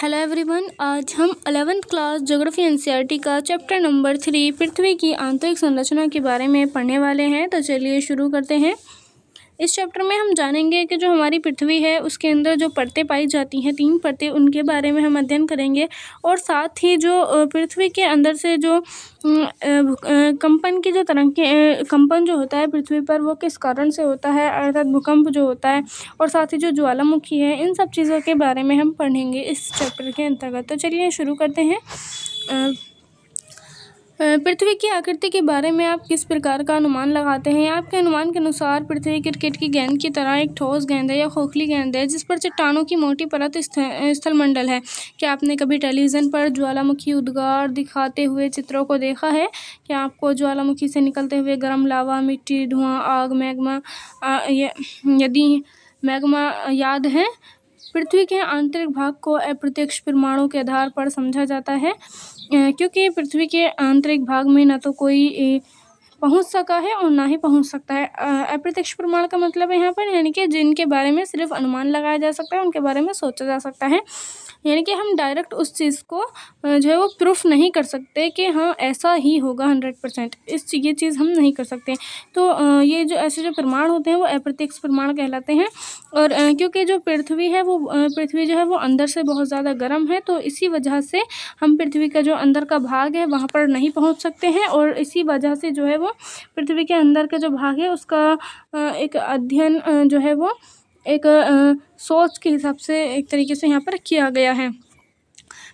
Hello everyone, आज हम 11th class geography NCERT का चैप्टर नंबर 3 पृथ्वी की आंतरिक संरचना के बारे में पढ़ने वाले हैं। तो चलिए शुरू करते हैं। इस चैप्टर में हम जानेंगे कि जो हमारी पृथ्वी है उसके अंदर जो परतें पाई जाती हैं, 3 परतें, उनके बारे में हम अध्ययन करेंगे। और साथ ही जो पृथ्वी के अंदर से जो कंपन की जो तरंगें, कंपन जो होता है पृथ्वी पर, वो किस कारण से होता है, अर्थात भूकंप जो होता है, और साथ ही जो ज्वालामुखी है, इन सब चीज़ों के बारे में हम पढ़ेंगे इस चैप्टर के अंतर्गत। तो चलिए शुरू करते हैं। पृथ्वी की आकृति के बारे में आप किस प्रकार का अनुमान लगाते हैं? आपके अनुमान के अनुसार पृथ्वी क्रिकेट की गेंद की तरह एक ठोस गेंद है या खोखली गेंद है जिस पर चट्टानों की मोटी परत स्थलमंडल है। क्या आपने कभी टेलीविज़न पर ज्वालामुखी उद्गार दिखाते हुए चित्रों को देखा है? क्या आपको ज्वालामुखी से निकलते हुए गर्म लावा, मिट्टी, धुआं, आग, मैग्मा यदि मैग्मा याद है? पृथ्वी के आंतरिक भाग को अप्रत्यक्ष प्रमाणों के आधार पर समझा जाता है क्योंकि पृथ्वी के आंतरिक भाग में न तो कोई पहुंच सका है और ना ही पहुंच सकता है। अप्रत्यक्ष प्रमाण का मतलब है यहाँ पर, यानी कि जिनके बारे में सिर्फ अनुमान लगाया जा सकता है, उनके बारे में सोचा जा सकता है। यानी कि हम डायरेक्ट उस चीज़ को जो है वो प्रूफ नहीं कर सकते कि हाँ ऐसा ही होगा 100%, ये चीज़ हम नहीं कर सकते। तो ये जो ऐसे जो प्रमाण होते हैं वो अप्रत्यक्ष प्रमाण कहलाते हैं। और क्योंकि जो पृथ्वी है वो पृथ्वी जो है वो अंदर से बहुत ज़्यादा गर्म है, तो इसी वजह से हम पृथ्वी का जो अंदर का भाग है वहाँ पर नहीं पहुँच सकते हैं। और इसी वजह से जो है वो पृथ्वी के अंदर का जो भाग है उसका एक अध्ययन जो है वो एक सोच के हिसाब से एक तरीके से यहाँ पर किया गया है।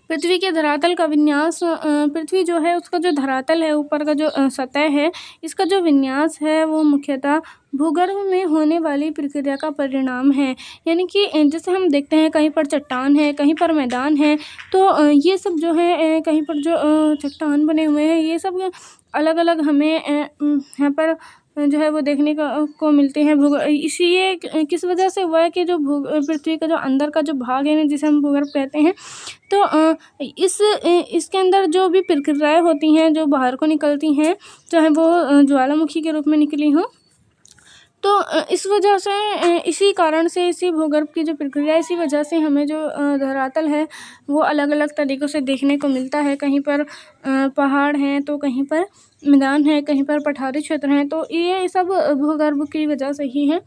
पृथ्वी के धरातल का विन्यास, पृथ्वी जो है उसका जो धरातल है, ऊपर का जो सतह है, इसका जो विन्यास है वो मुख्यतः भूगर्भ में होने वाली प्रक्रिया का परिणाम है। यानी कि जैसे हम देखते हैं कहीं पर चट्टान है, कहीं पर मैदान है, तो ये सब जो है कहीं पर जो चट्टान बने हुए हैं, ये सब अलग अलग हमें यहाँ पर जो है वो देखने को मिलते हैं। इसी ये किस वजह से हुआ है कि जो पृथ्वी का जो अंदर का जो भाग है जिसे हम भूगर्भ कहते हैं, तो इसके अंदर जो भी प्रक्रियाएं होती हैं जो बाहर को निकलती हैं, चाहे वो ज्वालामुखी के रूप में निकली हों, तो इस वजह से इसी कारण से इसी भूगर्भ की जो प्रक्रिया, इसी वजह से हमें जो धरातल है वो अलग अलग तरीक़ों से देखने को मिलता है। कहीं पर पहाड़ हैं, तो कहीं पर मैदान है, कहीं पर पठारी क्षेत्र हैं, तो ये सब भूगर्भ की वजह से ही है।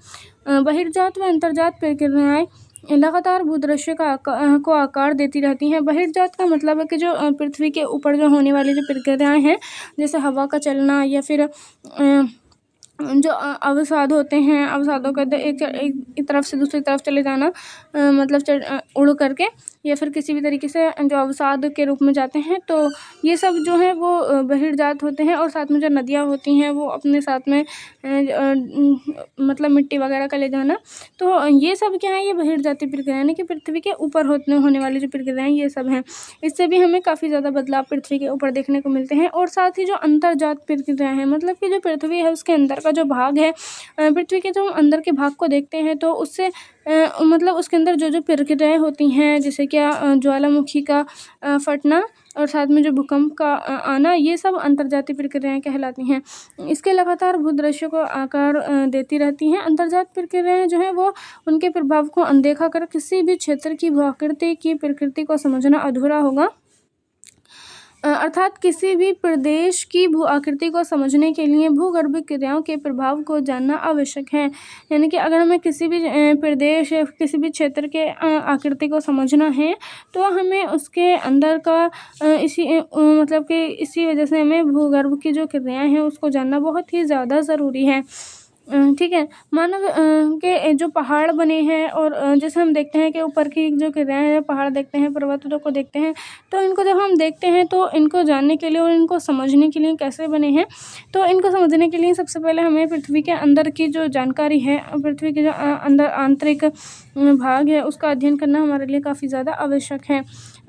बहिर्जात व अंतर्जात प्रक्रियाएँ लगातार भूदृश्य को आकार देती रहती हैं। बहिर्जात का मतलब है कि जो पृथ्वी के ऊपर जो होने वाली जो प्रक्रियाएँ हैं, जैसे हवा का चलना या फिर जो अवसाद होते हैं, अवसादों का एक तरफ से दूसरी तरफ चले जाना, मतलब उड़ करके, या फिर किसी भी तरीके से जो अवसाद के रूप में जाते हैं, तो ये सब जो है वो बहिर्जात होते हैं। और साथ में जो नदियाँ होती हैं वो अपने साथ में मतलब मिट्टी वगैरह का ले जाना, तो ये सब क्या है, ये बहिर्जाती प्रक्रिया, यानी कि पृथ्वी के ऊपर होने वाली जो प्रक्रियाएँ ये सब हैं। इससे भी हमें काफ़ी ज़्यादा बदलाव पृथ्वी के ऊपर देखने को मिलते हैं। और साथ ही जो अंतर्जात प्रक्रिया है, मतलब कि जो पृथ्वी है उसके अंदर का जो भाग है, पृथ्वी के जो हम अंदर के भाग को देखते हैं, तो उससे मतलब उसके अंदर जो जो प्रक्रियाएँ होती हैं, जैसे क्या ज्वालामुखी का फटना और साथ में जो भूकंप का आना, ये सब अंतर्जातीय प्रक्रियाएँ कहलाती हैं। इसके लगातार भूदृश्य को आकार देती रहती हैं। अंतर्जात प्रक्रियाएँ जो हैं वो उनके प्रभाव को अनदेखा कर किसी भी क्षेत्र की भू-आकृति की प्रकृति को समझना अधूरा होगा। अर्थात किसी भी प्रदेश की भू आकृति को समझने के लिए भूगर्भीय क्रियाओं के प्रभाव को जानना आवश्यक है। यानी कि अगर हमें किसी भी प्रदेश या किसी भी क्षेत्र के आकृति को समझना है, तो हमें उसके अंदर का मतलब कि इसी वजह से हमें भूगर्भ की जो क्रियाएँ हैं उसको जानना बहुत ही ज़्यादा ज़रूरी है। ठीक है। मानव के जो पहाड़ बने हैं, और जैसे हम देखते हैं कि ऊपर की जो क्रियाएँ हैं, पहाड़ देखते हैं, पर्वतों को देखते हैं, तो इनको जब हम देखते हैं तो इनको जानने के लिए और इनको समझने के लिए कैसे बने हैं, तो इनको समझने के लिए सबसे पहले हमें पृथ्वी के अंदर की जो जानकारी है, पृथ्वी के जो अंदर आंतरिक भाग है, उसका अध्ययन करना हमारे लिए काफ़ी ज़्यादा आवश्यक है।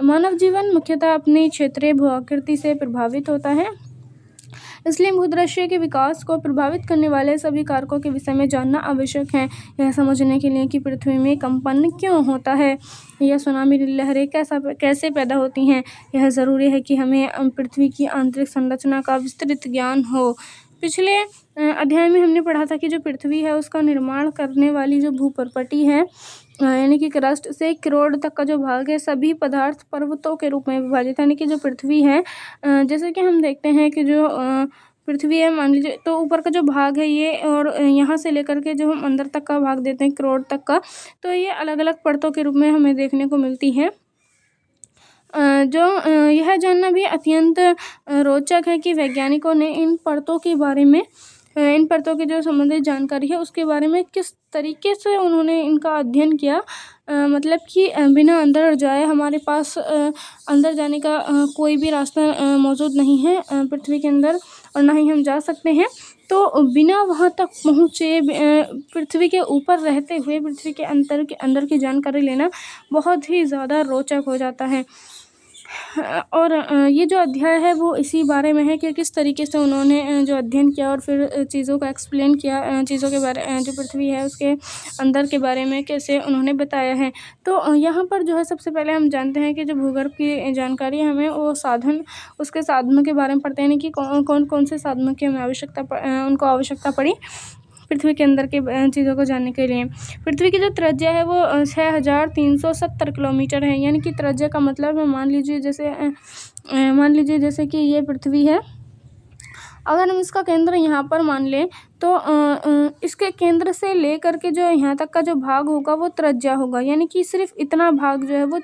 मानव जीवन मुख्यतः अपनी क्षेत्रीय भू आकृति से प्रभावित होता है, इसलिए भूदृश्य के विकास को प्रभावित करने वाले सभी कारकों के विषय में जानना आवश्यक है। यह समझने के लिए कि पृथ्वी में कंपन क्यों होता है या सुनामी लहरें कैसे पैदा होती हैं, यह ज़रूरी है कि हमें पृथ्वी की आंतरिक संरचना का विस्तृत ज्ञान हो। पिछले अध्याय में हमने पढ़ा था कि जो पृथ्वी है उसका निर्माण करने वाली जो भूपर्पटी है, यानी कि क्रस्ट से 1 करोड़ तक का जो भाग है सभी पदार्थ पर्वतों के रूप में विभाजित है। यानी कि जो पृथ्वी है, जैसे कि हम देखते हैं कि जो पृथ्वी है, मान लीजिए, तो ऊपर का जो भाग है ये, और यहाँ से लेकर के जो हम अंदर तक का भाग देते हैं करोड़ तक का, तो ये अलग अलग परतों के रूप में हमें देखने को मिलती है। यह जानना भी अत्यंत रोचक है कि वैज्ञानिकों ने इन परतों के बारे में, इन परतों की जो संबंधित जानकारी है उसके बारे में किस तरीके से उन्होंने इनका अध्ययन किया। मतलब कि बिना अंदर जाए हमारे पास अंदर जाने का कोई भी रास्ता मौजूद नहीं है पृथ्वी के अंदर, और ना ही हम जा सकते हैं। तो बिना वहाँ तक पहुँचे पृथ्वी के ऊपर रहते हुए पृथ्वी के अंदर की जानकारी लेना बहुत ही ज़्यादा रोचक हो जाता है। और ये जो अध्याय है वो इसी बारे में है कि किस तरीके से उन्होंने जो अध्ययन किया और फिर चीज़ों को एक्सप्लेन किया, चीज़ों के बारे, जो पृथ्वी है उसके अंदर के बारे में कैसे उन्होंने बताया है। तो यहाँ पर जो है सबसे पहले हम जानते हैं कि जो भूगर्भ की जानकारी है हमें वो साधन, उसके साधनों के बारे में पढ़ते हैं कि कौन कौन से साधनों की हमें उनको आवश्यकता पड़ी पृथ्वी के अंदर के चीज़ों को जानने के लिए। पृथ्वी की जो त्रिज्या है वो 6370 किलोमीटर है। यानी कि त्रिज्या का मतलब है, मान लीजिए जैसे कि ये पृथ्वी है, अगर हम इसका केंद्र यहाँ पर मान लें तो इसके केंद्र से लेकर के जो यहाँ तक का जो भाग होगा वो त्रिज्या होगा। यानी कि सिर्फ इतना भाग जो है वो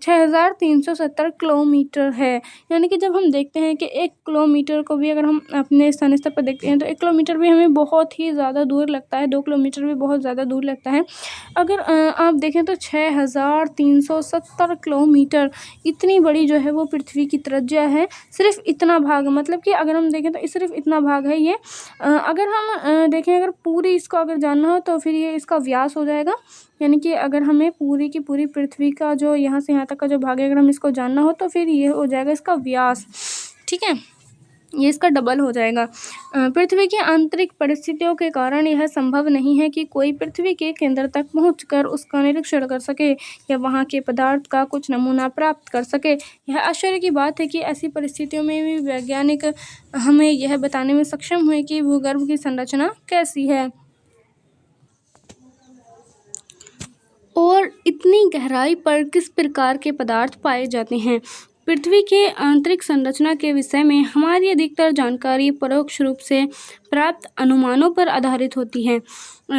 6370 किलोमीटर है। यानी कि जब हम देखते हैं कि 1 किलोमीटर को भी अगर हम अपने स्थानीय स्तर पर देखते हैं तो 1 किलोमीटर भी हमें बहुत ही ज़्यादा दूर लगता है, 2 किलोमीटर भी बहुत ज़्यादा दूर लगता है। अगर आप देखें तो 6370 किलोमीटर इतनी बड़ी जो है वो पृथ्वी की त्रिज्या है। सिर्फ इतना भाग, मतलब कि अगर हम देखें तो सिर्फ इतना भाग है ये। अगर हम देखें, अगर पूरी इसको अगर जानना हो तो फिर ये इसका व्यास हो जाएगा। यानी कि अगर हमें पूरी की पूरी पृथ्वी का जो यहाँ से यहाँ तक का जो भाग है अगर हम इसको जानना हो तो फिर ये हो जाएगा इसका व्यास। ठीक है, ये इसका डबल हो जाएगा। पृथ्वी की आंतरिक परिस्थितियों के कारण यह संभव नहीं है कि कोई पृथ्वी के केंद्र तक पहुंचकर उसका निरीक्षण कर सके या वहां के पदार्थ का कुछ नमूना प्राप्त कर सके। यह आश्चर्य की बात है कि ऐसी परिस्थितियों में भी वैज्ञानिक हमें यह बताने में सक्षम हुए कि भूगर्भ की संरचना कैसी है और इतनी गहराई पर किस प्रकार के पदार्थ पाए जाते हैं। पृथ्वी के आंतरिक संरचना के विषय में हमारी अधिकतर जानकारी परोक्ष रूप से प्राप्त अनुमानों पर आधारित होती है,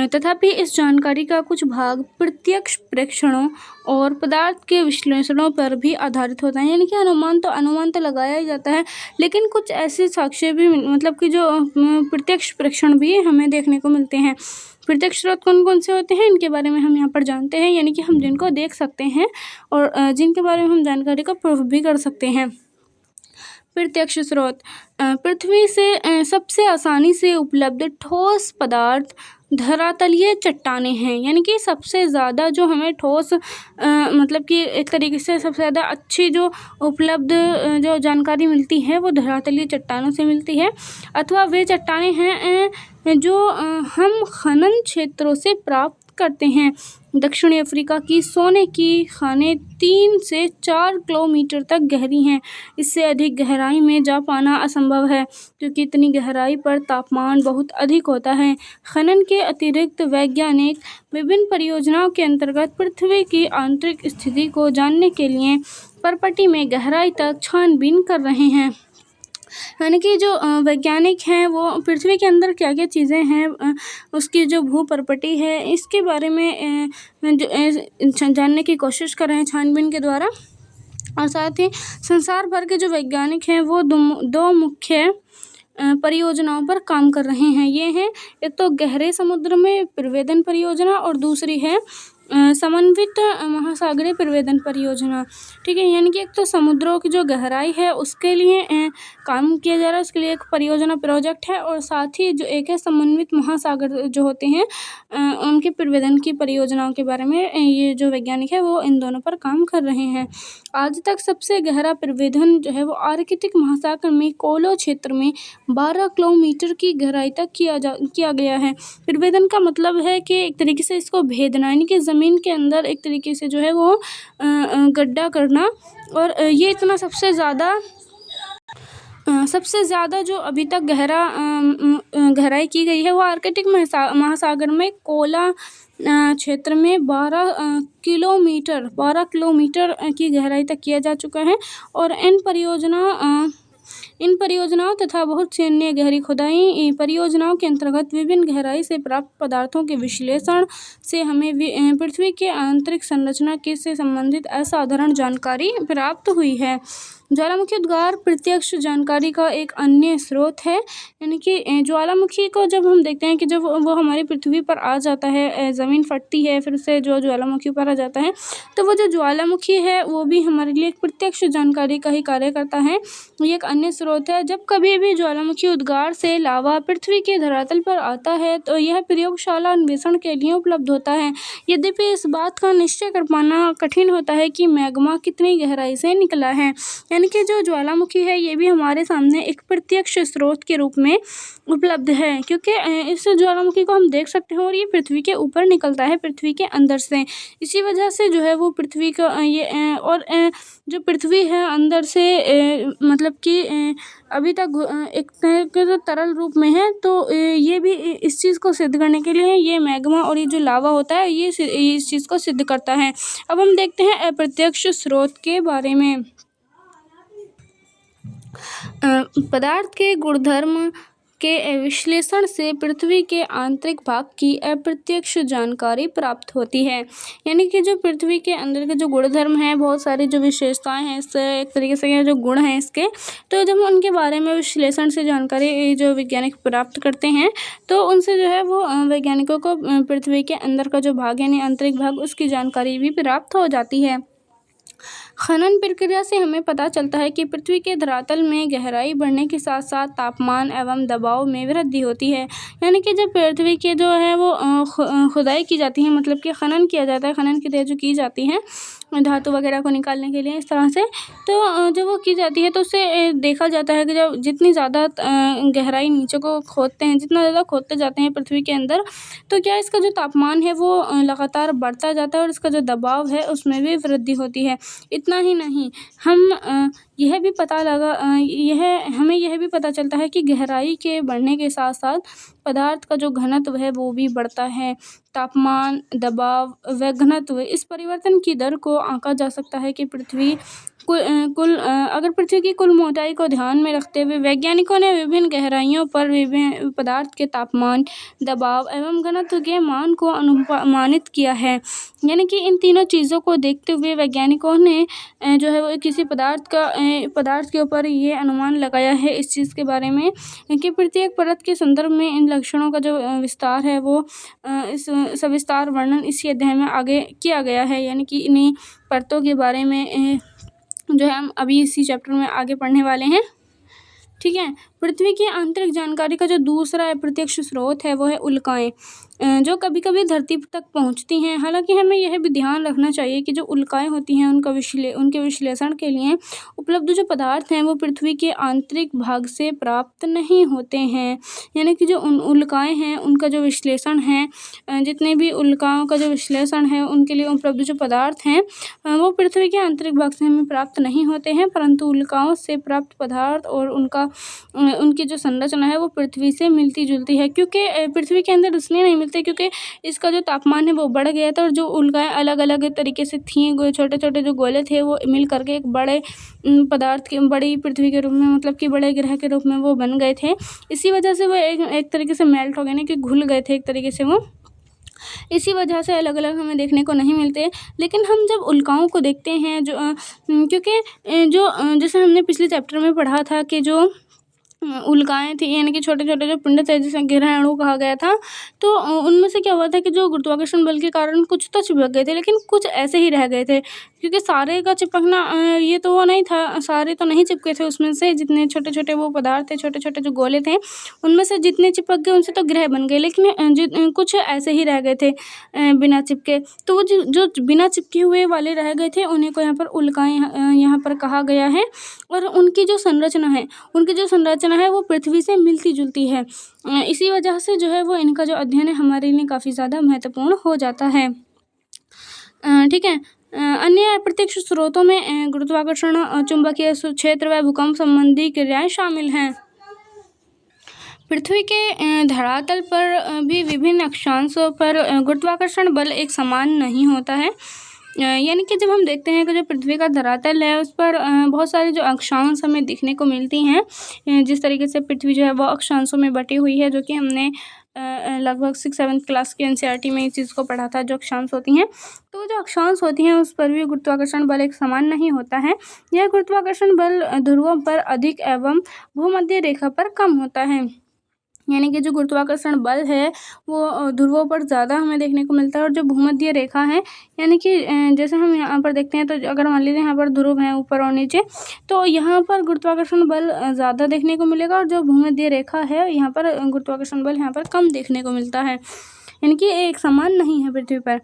तथापि इस जानकारी का कुछ भाग प्रत्यक्ष प्रेक्षणों और पदार्थ के विश्लेषणों पर भी आधारित होता है। यानी कि अनुमान तो लगाया ही जाता है, लेकिन कुछ ऐसे साक्ष्य भी, मतलब कि जो प्रत्यक्ष प्रेक्षण भी हमें देखने को मिलते हैं। प्रत्यक्ष स्रोत कौन कौन से होते हैं इनके बारे में हम यहाँ पर जानते हैं। यानी कि हम जिनको देख सकते हैं और जिनके बारे में हम जानकारी का प्रूफ भी कर सकते हैं। प्रत्यक्ष स्रोत, पृथ्वी से सबसे आसानी से उपलब्ध ठोस पदार्थ धरातलीय चट्टानें हैं। यानी कि सबसे ज़्यादा जो हमें ठोस, मतलब कि एक तरीके से सबसे ज़्यादा अच्छी जो उपलब्ध जो जानकारी मिलती है वो धरातलीय चट्टानों से मिलती है, अथवा वे चट्टानें हैं जो हम खनन क्षेत्रों से प्राप्त करते हैं। दक्षिणी अफ्रीका की सोने की खानें 3 से 4 किलोमीटर तक गहरी हैं। इससे अधिक गहराई में जा पाना असंभव है क्योंकि इतनी गहराई पर तापमान बहुत अधिक होता है। खनन के अतिरिक्त वैज्ञानिक विभिन्न परियोजनाओं के अंतर्गत पृथ्वी की आंतरिक स्थिति को जानने के लिए परपटी में गहराई तक छानबीन कर रहे हैं। यानी कि जो वैज्ञानिक हैं वो पृथ्वी के अंदर क्या क्या चीज़ें हैं, उसकी जो भूपर्पटी है इसके बारे में जानने की कोशिश कर रहे हैं छानबीन के द्वारा। और साथ ही संसार भर के जो वैज्ञानिक हैं वो दो मुख्य परियोजनाओं पर काम कर रहे हैं। ये हैं, एक तो गहरे समुद्र में प्रवेदन परियोजना और दूसरी है समन्वित महासागरीय प्रवेदन परियोजना। ठीक है, यानी कि एक तो समुद्रों की जो गहराई है उसके लिए काम किया जा रहा है, उसके लिए एक परियोजना प्रोजेक्ट है, और साथ ही जो एक है समन्वित महासागर जो होते हैं उनके प्रवेदन की परियोजनाओं के बारे में ये जो वैज्ञानिक है वो इन दोनों पर काम कर रहे हैं। आज तक सबसे गहरा प्रवेदन जो है वो आर्कटिक महासागर में कोलो क्षेत्र में 12 किलोमीटर की गहराई तक किया गया है। प्रवेदन का मतलब है कि एक तरीके से इसको भेदना, यानी कि ज़मीन के अंदर एक तरीके से जो है वो गड्ढा करना। और ये इतना सबसे ज़्यादा जो अभी तक गहराई की गई है वो आर्कटिक महासागर में कोला क्षेत्र में 12 किलोमीटर की गहराई तक किया जा चुका है। और इन परियोजनाओं तथा बहुत सी अन्य गहरी खुदाई परियोजनाओं के अंतर्गत विभिन्न गहराई से प्राप्त पदार्थों के विश्लेषण से हमें पृथ्वी के आंतरिक संरचना के से संबंधित असाधारण जानकारी प्राप्त हुई है। ज्वालामुखी उद्गार प्रत्यक्ष जानकारी का एक अन्य स्रोत है। यानी कि ज्वालामुखी को जब हम देखते हैं कि जब वो हमारी पृथ्वी पर आ जाता है, ज़मीन फटती है, फिर से जो ज्वालामुखी पर आ जाता है, तो वो जो ज्वालामुखी है वो भी हमारे लिए एक प्रत्यक्ष जानकारी का ही कार्य करता है। ये एक अन्य स्रोत है। जब कभी भी ज्वालामुखी उद्गार से लावा पृथ्वी के धरातल पर आता है तो यह प्रयोगशाला अन्वेषण के लिए उपलब्ध होता है। यद्यपि इस बात का निश्चय कर पाना कठिन होता है कि मैग्मा कितनी गहराई से निकला है। यानी कि जो ज्वालामुखी है ये भी हमारे सामने एक प्रत्यक्ष स्रोत के रूप में उपलब्ध है, क्योंकि इस ज्वालामुखी को हम देख सकते हैं और ये पृथ्वी के ऊपर निकलता है, पृथ्वी के अंदर से। इसी वजह से जो है वो पृथ्वी का जो पृथ्वी है अंदर से मतलब कि अभी तक एक तरह के जो तरल रूप में है, तो ये भी इस चीज़ को सिद्ध करने के लिए ये मैग्मा और ये जो लावा होता है ये इस चीज़ को सिद्ध करता है। अब हम देखते हैं अप्रत्यक्ष स्रोत के बारे में। पदार्थ के गुणधर्म के विश्लेषण से पृथ्वी के आंतरिक भाग की अप्रत्यक्ष जानकारी प्राप्त होती है। यानी कि जो पृथ्वी के अंदर के जो गुणधर्म हैं, बहुत सारी जो विशेषताएं हैं, इससे एक तरीके से जो गुण हैं इसके, तो जब हम उनके बारे में विश्लेषण से जानकारी जो वैज्ञानिक प्राप्त करते हैं तो उनसे जो है वो वैज्ञानिकों को पृथ्वी के अंदर का जो भाग यानी आंतरिक भाग उसकी जानकारी भी प्राप्त हो जाती है। खनन प्रक्रिया से हमें पता चलता है कि पृथ्वी के धरातल में गहराई बढ़ने के साथ साथ तापमान एवं दबाव में वृद्धि होती है। यानी कि जब पृथ्वी के जो है वो खुदाई की जाती है, मतलब कि खनन किया जाता है, खनन की क्रिया जो की जाती है धातु वगैरह को निकालने के लिए इस तरह से, तो जब वो की जाती है तो उससे देखा जाता है कि जब जितनी ज़्यादा गहराई नीचे को खोदते हैं, जितना ज़्यादा खोदते जाते हैं पृथ्वी के अंदर, तो क्या इसका जो तापमान है वो लगातार बढ़ता जाता है और इसका जो दबाव है उसमें भी वृद्धि होती है। इतना ही नहीं, हम यह भी पता लगा हमें यह भी पता चलता है कि गहराई के बढ़ने के साथ साथ पदार्थ का जो घनत्व है वो भी बढ़ता है। तापमान, दबाव व घनत्व इस परिवर्तन की दर को आंका जा सकता है कि अगर पृथ्वी की कुल मोटाई को ध्यान में रखते हुए वैज्ञानिकों ने विभिन्न गहराइयों पर विभिन्न पदार्थ के तापमान, दबाव एवं घनत्व के मान को अनुमानित किया है। यानी कि इन तीनों चीज़ों को देखते हुए वैज्ञानिकों ने जो है वो किसी पदार्थ के ऊपर ये अनुमान लगाया है इस चीज़ के बारे में कि प्रत्येक परत के संदर्भ में इन लक्षणों का जो विस्तार है वो इस सविस्तार वर्णन इसी अध्याय में आगे किया गया है। यानी कि इन्हीं परतों के बारे में जो है हम अभी इसी चैप्टर में आगे पढ़ने वाले हैं। ठीक है। पृथ्वी की आंतरिक जानकारी का जो दूसरा अप्रत्यक्ष स्रोत है वो है उल्काएं, जो कभी कभी धरती तक पहुंचती हैं। हालांकि हमें यह भी ध्यान रखना चाहिए कि जो उल्काएं होती हैं उनके विश्लेषण के लिए उपलब्ध जो पदार्थ हैं वो पृथ्वी के आंतरिक भाग से प्राप्त नहीं होते हैं। यानी कि जो उल्काएं हैं उनका जो विश्लेषण है, जितने भी उल्काओं का जो विश्लेषण है उनके लिए उपलब्ध जो पदार्थ हैं वो पृथ्वी के आंतरिक भाग से हमें प्राप्त नहीं होते हैं, परंतु उल्काओं से प्राप्त पदार्थ और उनकी जो संरचना है वो पृथ्वी से मिलती जुलती है। क्योंकि पृथ्वी के अंदर इसलिए नहीं मिलते क्योंकि इसका जो तापमान है वो बढ़ गया था और जो उल्काएं अलग अलग तरीके से थीं, छोटे छोटे जो गोले थे वो मिल करके एक बड़े पदार्थ के बड़ी पृथ्वी के रूप में, मतलब कि बड़े ग्रह के रूप में वो बन गए थे। इसी वजह से वो एक तरीके से मेल्ट हो गए, ना कि घुल गए थे एक तरीके से वो, इसी वजह से अलग अलग हमें देखने को नहीं मिलते। लेकिन हम जब उल्काओं को देखते हैं क्योंकि जो जैसे हमने पिछले चैप्टर में पढ़ा था कि जो उल्काएं थी यानी कि छोटे छोटे जो पिंड थे जिसे ग्रहाणु कहा गया था, तो उनमें से क्या हुआ था कि जो गुरुत्वाकर्षण बल के कारण कुछ तो चिपक गए थे लेकिन कुछ ऐसे ही रह गए थे, क्योंकि सारे का चिपकना ये तो वो नहीं था, सारे तो नहीं चिपके थे। उसमें से जितने छोटे छोटे वो पदार्थ थे, छोटे छोटे जो गोले थे, उनमें से जितने चिपक गए उनसे तो ग्रह बन गए, लेकिन कुछ ऐसे ही रह गए थे बिना चिपके। तो वो जो बिना चिपके हुए वाले रह गए थे उन्हीं को यहाँ पर उल्काएं यहाँ पर कहा गया है। और उनकी जो संरचना है वो पृथ्वी से मिलती जुलती है। इसी वजह से जो है वो इनका जो अध्ययन है हमारे लिए काफ़ी ज़्यादा महत्वपूर्ण हो जाता है। ठीक है। अन्य अप्रत्यक्ष स्रोतों में गुरुत्वाकर्षण, चुंबकीय क्षेत्र व भूकंप संबंधी क्रियाएं शामिल हैं। पृथ्वी के धरातल पर भी विभिन्न अक्षांशों पर गुरुत्वाकर्षण बल एक समान नहीं होता है। यानी कि जब हम देखते हैं कि जो पृथ्वी का धरातल है उस पर बहुत सारे जो अक्षांश हमें दिखने को मिलती हैं। जिस तरीके से पृथ्वी जो है वो अक्षांशों में बटी हुई है, जो कि हमने लगभग 6-7 क्लास के एनसीईआरटी में इस चीज़ को पढ़ा था, जो अक्षांश होती हैं। तो जो अक्षांश होती हैं उस पर भी गुरुत्वाकर्षण बल एक समान नहीं होता है। यह गुरुत्वाकर्षण बल ध्रुवों पर अधिक एवं भूमध्य रेखा पर कम होता है। यानी कि जो गुरुत्वाकर्षण बल है वो ध्रुवों पर ज़्यादा हमें देखने को मिलता है, और जो भूमध्य रेखा है, यानी कि जैसे हम यहाँ पर देखते हैं, तो अगर मान लीजिए यहाँ पर ध्रुव हैं ऊपर और नीचे, तो यहाँ पर गुरुत्वाकर्षण बल ज़्यादा देखने को मिलेगा, और जो भूमध्य रेखा है यहाँ पर गुरुत्वाकर्षण बल यहाँ पर कम देखने को मिलता है। यानी कि एक समान नहीं है पृथ्वी पर।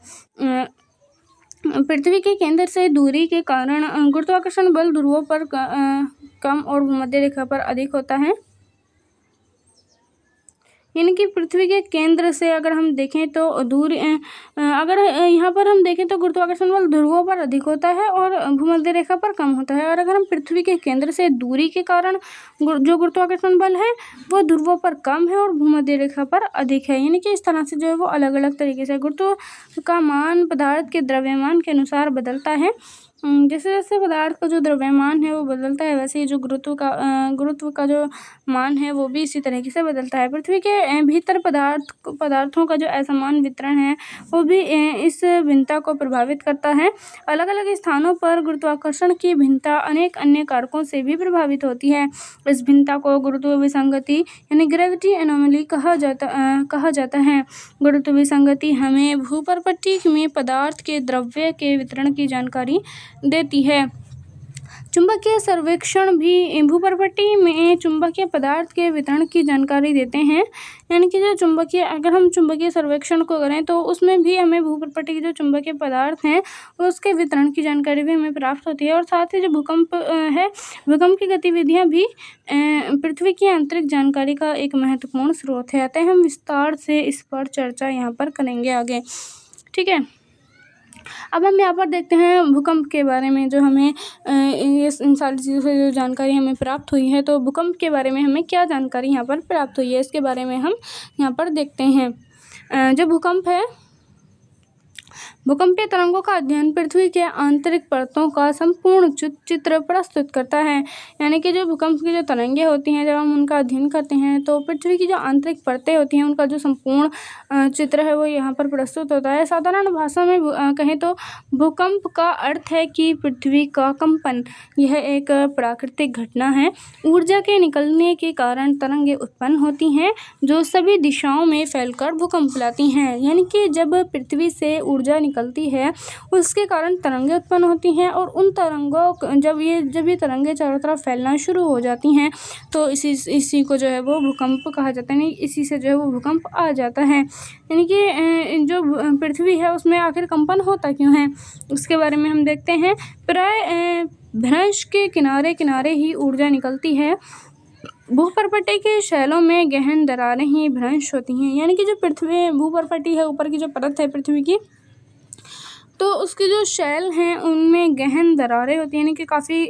पृथ्वी के केंद्र से दूरी के कारण गुरुत्वाकर्षण बल ध्रुवों पर कम और भूमध्य रेखा पर अधिक होता है। यानी कि पृथ्वी के केंद्र से अगर हम देखें तो दूर अगर यहाँ पर हम देखें तो गुरुत्वाकर्षण बल ध्रुवों पर अधिक होता है और भूमध्य रेखा पर कम होता है। और अगर हम पृथ्वी के केंद्र से दूरी के कारण जो गुरुत्वाकर्षण बल है वो ध्रुवों पर कम है और भूमध्य रेखा पर अधिक है। यानी कि इस तरह से जो है वो अलग अलग तरीके से गुरुत्व का मान पदार्थ के द्रव्यमान के अनुसार बदलता है। जैसे जैसे पदार्थ का जो द्रव्यमान है वो बदलता है, वैसे ही जो गुरुत्व का जो मान है वो भी इसी तरीके से बदलता है। पृथ्वी के भीतर पदार्थों का जो असमान वितरण है वो भी इस भिन्नता को प्रभावित करता है। अलग अलग स्थानों पर गुरुत्वाकर्षण की भिन्नता अनेक अन्य कारकों से भी प्रभावित होती है। इस भिन्नता को गुरुत्व विसंगति यानी ग्रेविटी एनोमली कहा जाता है। गुरुत्व विसंगति हमें भूपर्पट्टी में पदार्थ के द्रव्य के वितरण की जानकारी देती है। चुंबकीय सर्वेक्षण भी भूपर्पट्टी में चुंबकीय पदार्थ के वितरण की जानकारी देते हैं। यानी कि जो अगर हम चुंबकीय सर्वेक्षण को करें तो उसमें भी हमें भूपर्पट्टी के जो चुंबकीय पदार्थ हैं उसके वितरण की जानकारी भी हमें प्राप्त होती है। और साथ ही जो भूकंप है, भूकंप की गतिविधियाँ भी पृथ्वी की आंतरिक जानकारी का एक महत्वपूर्ण स्रोत है। अतः हम विस्तार से इस पर चर्चा यहाँ पर करेंगे आगे। ठीक है, अब हम यहाँ पर देखते हैं भूकंप के बारे में, जो हमें इन सारी चीज़ों से जो जानकारी हमें प्राप्त हुई है। तो भूकंप के बारे में हमें क्या जानकारी यहाँ पर प्राप्त हुई है इसके बारे में हम यहाँ पर देखते हैं। जो भूकंप है, भूकंपीय तरंगों का अध्ययन पृथ्वी के आंतरिक परतों का संपूर्ण चित्र प्रस्तुत करता है। यानी कि जो भूकंप की जो तरंगें होती हैं, जब हम उनका अध्ययन करते हैं तो पृथ्वी की जो आंतरिक परतें होती हैं उनका जो संपूर्ण चित्र है वो यहाँ पर प्रस्तुत होता है। साधारण भाषा में कहें तो भूकंप का अर्थ है कि पृथ्वी का कंपन। यह एक प्राकृतिक घटना है। ऊर्जा के निकलने के कारण तरंगें उत्पन्न होती हैं जो सभी दिशाओं में फैलकर भूकंप लाती हैं। यानी कि जब पृथ्वी से ऊर्जा निकलती है उसके कारण तरंगें उत्पन्न होती हैं, और उन तरंगों जब ये तरंगें चारों तरफ फैलना शुरू हो जाती हैं तो इसी को जो है वो भूकंप कहा जाता है। इसी से जो है वो भूकंप आ जाता है। यानी कि जो पृथ्वी है उसमें आखिर कंपन होता क्यों है उसके बारे में हम देखते हैं। प्राय भ्रंश के किनारे किनारे ही ऊर्जा निकलती है। भूपर्पट्टी के शैलों में गहन दरारें ही भ्रंश होती हैं। यानी कि जो पृथ्वी भूपर्पट्टी है, ऊपर की जो परत है पृथ्वी की, तो उसके जो शैल हैं उनमें गहन दरारें होती हैं। यानी कि काफ़ी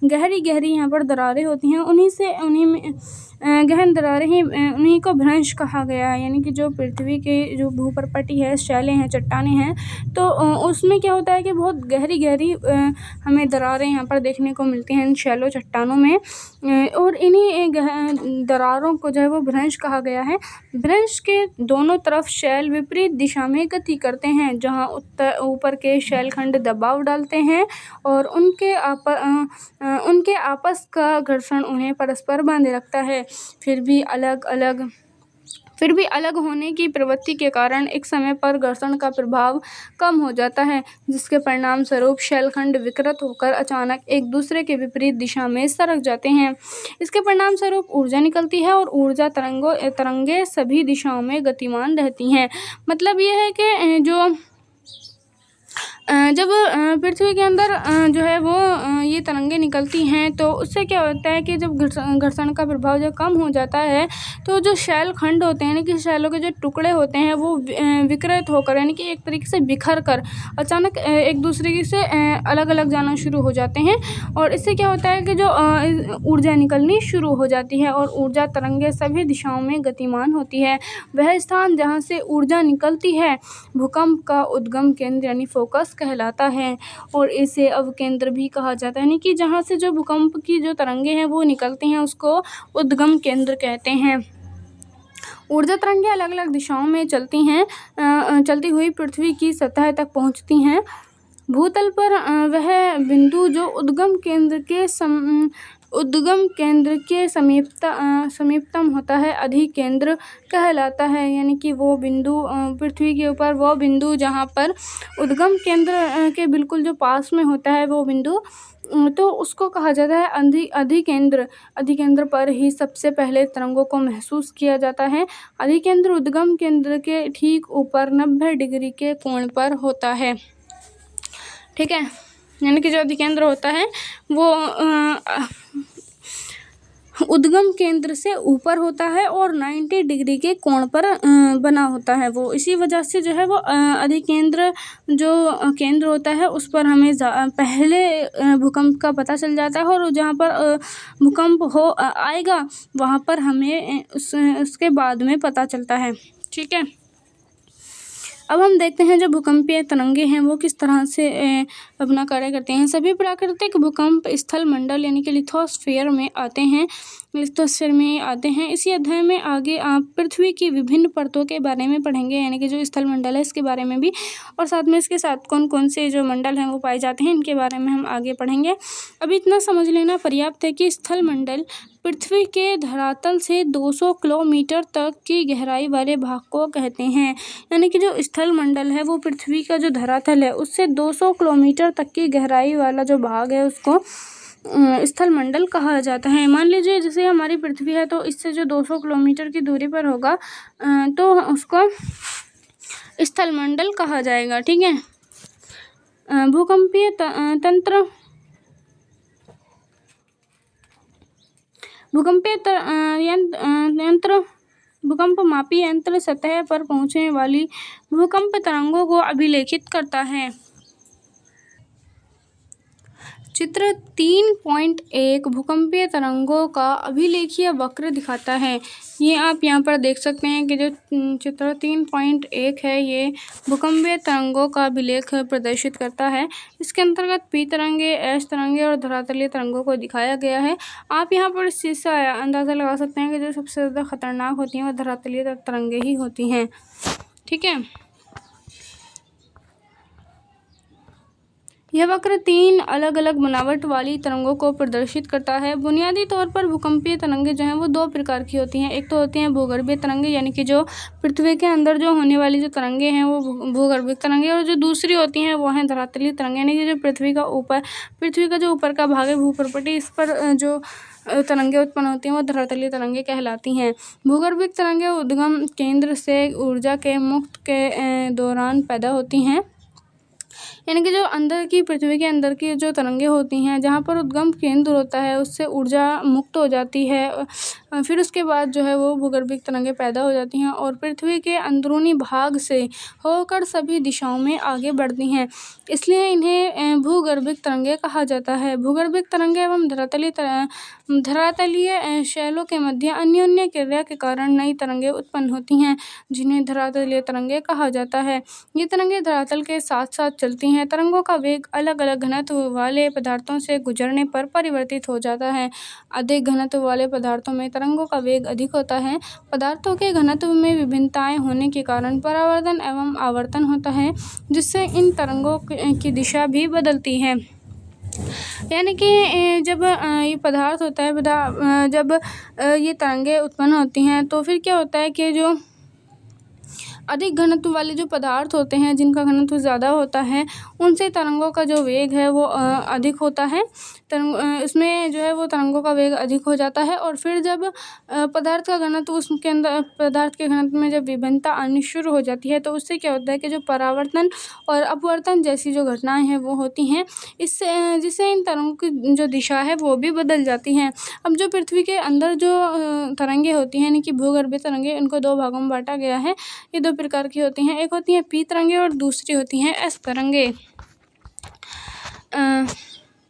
गहरी यहाँ पर दरारें होती हैं। उन्हीं में गहन दरारें ही उन्हीं को भ्रंश कहा गया है। यानी कि जो पृथ्वी के जो भूपर्पट्टी है, शैलें हैं, चट्टानें हैं, तो उसमें क्या होता है कि बहुत गहरी हमें दरारें यहाँ पर देखने को मिलती हैं इन शैलों चट्टानों में। और इन्हीं दरारों को जो है वो भ्रंश कहा गया है। भ्रंश के दोनों तरफ शैल विपरीत दिशा में गति करते हैं, जहाँ ऊपर के शैलखंड दबाव डालते हैं और उनके आपस का घर्षण उन्हें परस्पर बांधे रखता है। फिर भी अलग होने की प्रवृत्ति के कारण एक समय पर घर्षण का प्रभाव कम हो जाता है, जिसके परिणाम स्वरूप शैलखंड विकृत होकर अचानक एक दूसरे के विपरीत दिशा में सरक जाते हैं। इसके परिणाम स्वरूप ऊर्जा निकलती है और ऊर्जा तरंगें सभी दिशाओं में गतिमान रहती हैं। मतलब यह है कि जो जब पृथ्वी के अंदर जो है वो ये तरंगे निकलती हैं तो उससे क्या होता है कि जब घर्षण का प्रभाव जब कम हो जाता है तो जो शैल खंड होते हैं यानी कि शैलों के जो टुकड़े होते हैं वो विकृत होकर यानी कि एक तरीके से बिखर कर अचानक एक दूसरे से अलग अलग जाना शुरू हो जाते हैं। और इससे क्या होता है कि जो ऊर्जा निकलनी शुरू हो जाती है और ऊर्जा तरंगे सभी दिशाओं में गतिमान होती है। वह स्थान जहाँ से ऊर्जा निकलती है भूकंप का उद्गम केंद्र यानी फोकस कहलाता है। और इसे अवकेंद्र भी कहा जाता है यानी कि जहाँ से जो भूकंप की जो तरंगे हैं वो निकलती हैं उसको उद्गम केंद्र कहते हैं। ऊर्जा तरंगें अलग अलग दिशाओं में चलती हुई पृथ्वी की सतह तक पहुँचती हैं। भूतल पर वह बिंदु जो उद्गम केंद्र के समीपतम होता है अधिकेंद्र कहलाता है। यानी कि वो बिंदु पृथ्वी के ऊपर वो बिंदु जहाँ पर उद्गम केंद्र के बिल्कुल जो पास में होता है वो बिंदु तो उसको कहा जाता है अधिकेंद्र पर ही सबसे पहले तरंगों को महसूस किया जाता है। अधिकेंद्र उद्गम केंद्र के ठीक ऊपर 90 डिग्री के कोण पर होता है। ठीक है, यानी कि जो अधिकेंद्र होता है वो उद्गम केंद्र से ऊपर होता है और 90 डिग्री के कोण पर बना होता है वो। इसी वजह से जो है वो अधिकेंद्र जो केंद्र होता है उस पर हमें पहले भूकंप का पता चल जाता है और जहाँ पर भूकंप आएगा वहाँ पर हमें उसके बाद में पता चलता है। ठीक है, अब हम देखते हैं जो भूकंपीय तरंगे हैं वो किस तरह से अपना कार्य करते हैं। सभी प्राकृतिक भूकंप स्थल मंडल यानी कि लिथोस्फीयर में आते हैं। इसी अध्याय में आगे आप पृथ्वी की विभिन्न परतों के बारे में पढ़ेंगे यानी कि जो स्थल मंडल है इसके बारे में भी और साथ में इसके साथ कौन कौन से जो मंडल हैं वो पाए जाते हैं इनके बारे में हम आगे पढ़ेंगे। अभी इतना समझ लेना पर्याप्त है कि स्थल मंडल पृथ्वी के धरातल से 200 किलोमीटर तक की गहराई वाले भाग को कहते हैं। यानी कि जो स्थल मंडल है वो पृथ्वी का जो धरातल है उससे 200 किलोमीटर तक की गहराई वाला जो भाग है उसको स्थल मंडल कहा जाता है। मान लीजिए जैसे हमारी पृथ्वी है तो इससे जो 200 किलोमीटर की दूरी पर होगा तो उसको स्थल मंडल कहा जाएगा। ठीक है, भूकंपीय तंत्र भूकंप मापी यंत्र सतह पर पहुंचने वाली भूकंप तरंगों को अभिलेखित करता है। चित्र 3.1 भूकंपीय तरंगों का अभिलेखीय वक्र दिखाता है। ये आप यहाँ पर देख सकते हैं कि जो चित्र 3.1 है ये भूकंपीय तरंगों का अभिलेख प्रदर्शित करता है। इसके अंतर्गत पी तरंगे, एस तरंगे और धरातलीय तरंगों को दिखाया गया है। आप यहाँ पर इस चीज़ से अंदाज़ा लगा सकते हैं कि जो सबसे ज़्यादा खतरनाक होती हैं वो धरातलीय तरंगे ही होती हैं। ठीक है, यह वक्र 3 अलग अलग बनावट वाली तरंगों को प्रदर्शित करता है। बुनियादी तौर पर भूकंपीय तरंगे जो हैं वो 2 प्रकार की होती हैं। एक तो होती हैं भूगर्भीय तरंगे यानी कि जो पृथ्वी के अंदर जो होने वाली जो तरंगे हैं वो भूगर्भीय तरंगे और जो दूसरी होती हैं वो हैं धरातलीय तरंगे यानी कि जो पृथ्वी का जो ऊपर का भाग है भूप्रपटी इस पर जो तरंगे उत्पन्न होती हैं वो धरातलीय तरंगे कहलाती हैं। भूगर्भीय तरंगे उद्गम केंद्र से ऊर्जा के मुक्त के दौरान पैदा होती हैं यानी कि जो अंदर की पृथ्वी के अंदर की जो तरंगे होती हैं जहाँ पर उद्गम केंद्र होता है उससे ऊर्जा मुक्त हो जाती है। फिर उसके बाद जो है वो भूगर्भिक तरंगे पैदा हो जाती हैं और पृथ्वी के अंदरूनी भाग से होकर सभी दिशाओं में आगे बढ़ती हैं, इसलिए इन्हें भूगर्भिक तरंगे कहा जाता है। भूगर्भिक तरंगे एवं धरातलीय शैलों के मध्य अन्योन्य क्रिया के कारण नई तरंगे उत्पन्न होती हैं जिन्हें धरातलीय तरंगे कहा जाता है। ये तरंगे धरातल के साथ साथ चलती हैं। तरंगों का वेग अलग अलग घनत्व वाले पदार्थों से गुजरने पर परिवर्तित हो जाता है। अधिक घनत्व वाले पदार्थों में तरंगों का वेग अधिक होता है। पदार्थों के घनत्व में विभिन्नताएं होने के कारण परावर्तन एवं आवर्तन होता है जिससे इन तरंगों की दिशा भी बदलती है। यानी कि जब ये पदार्थ होता है जब ये तरंगे उत्पन्न होती हैं तो फिर क्या होता है कि जो अधिक घनत्व वाले जो पदार्थ होते हैं, जिनका घनत्व ज़्यादा होता है, उनसे तरंगों का जो वेग है वो अधिक होता है। इसमें जो है वो तरंगों का वेग अधिक हो जाता है। और फिर जब पदार्थ का घनत्व उसके अंदर पदार्थ के घनत्व में जब विभिन्नता आनी शुरू हो जाती है, तो उससे क्या होता है कि जो परावर्तन और अपवर्तन जैसी जो घटनाएं हैं वो होती हैं, जिससे इन तरंगों की जो दिशा है वो भी बदल जाती हैं। अब जो पृथ्वी के अंदर जो तरंगे होती हैं, यानी कि भूगर्भीय तरंगे, इनको दो भागों में बांटा गया है। ये दो प्रकार की होती हैं, एक होती हैं पी तरंगे और दूसरी होती हैं एस तरंगे।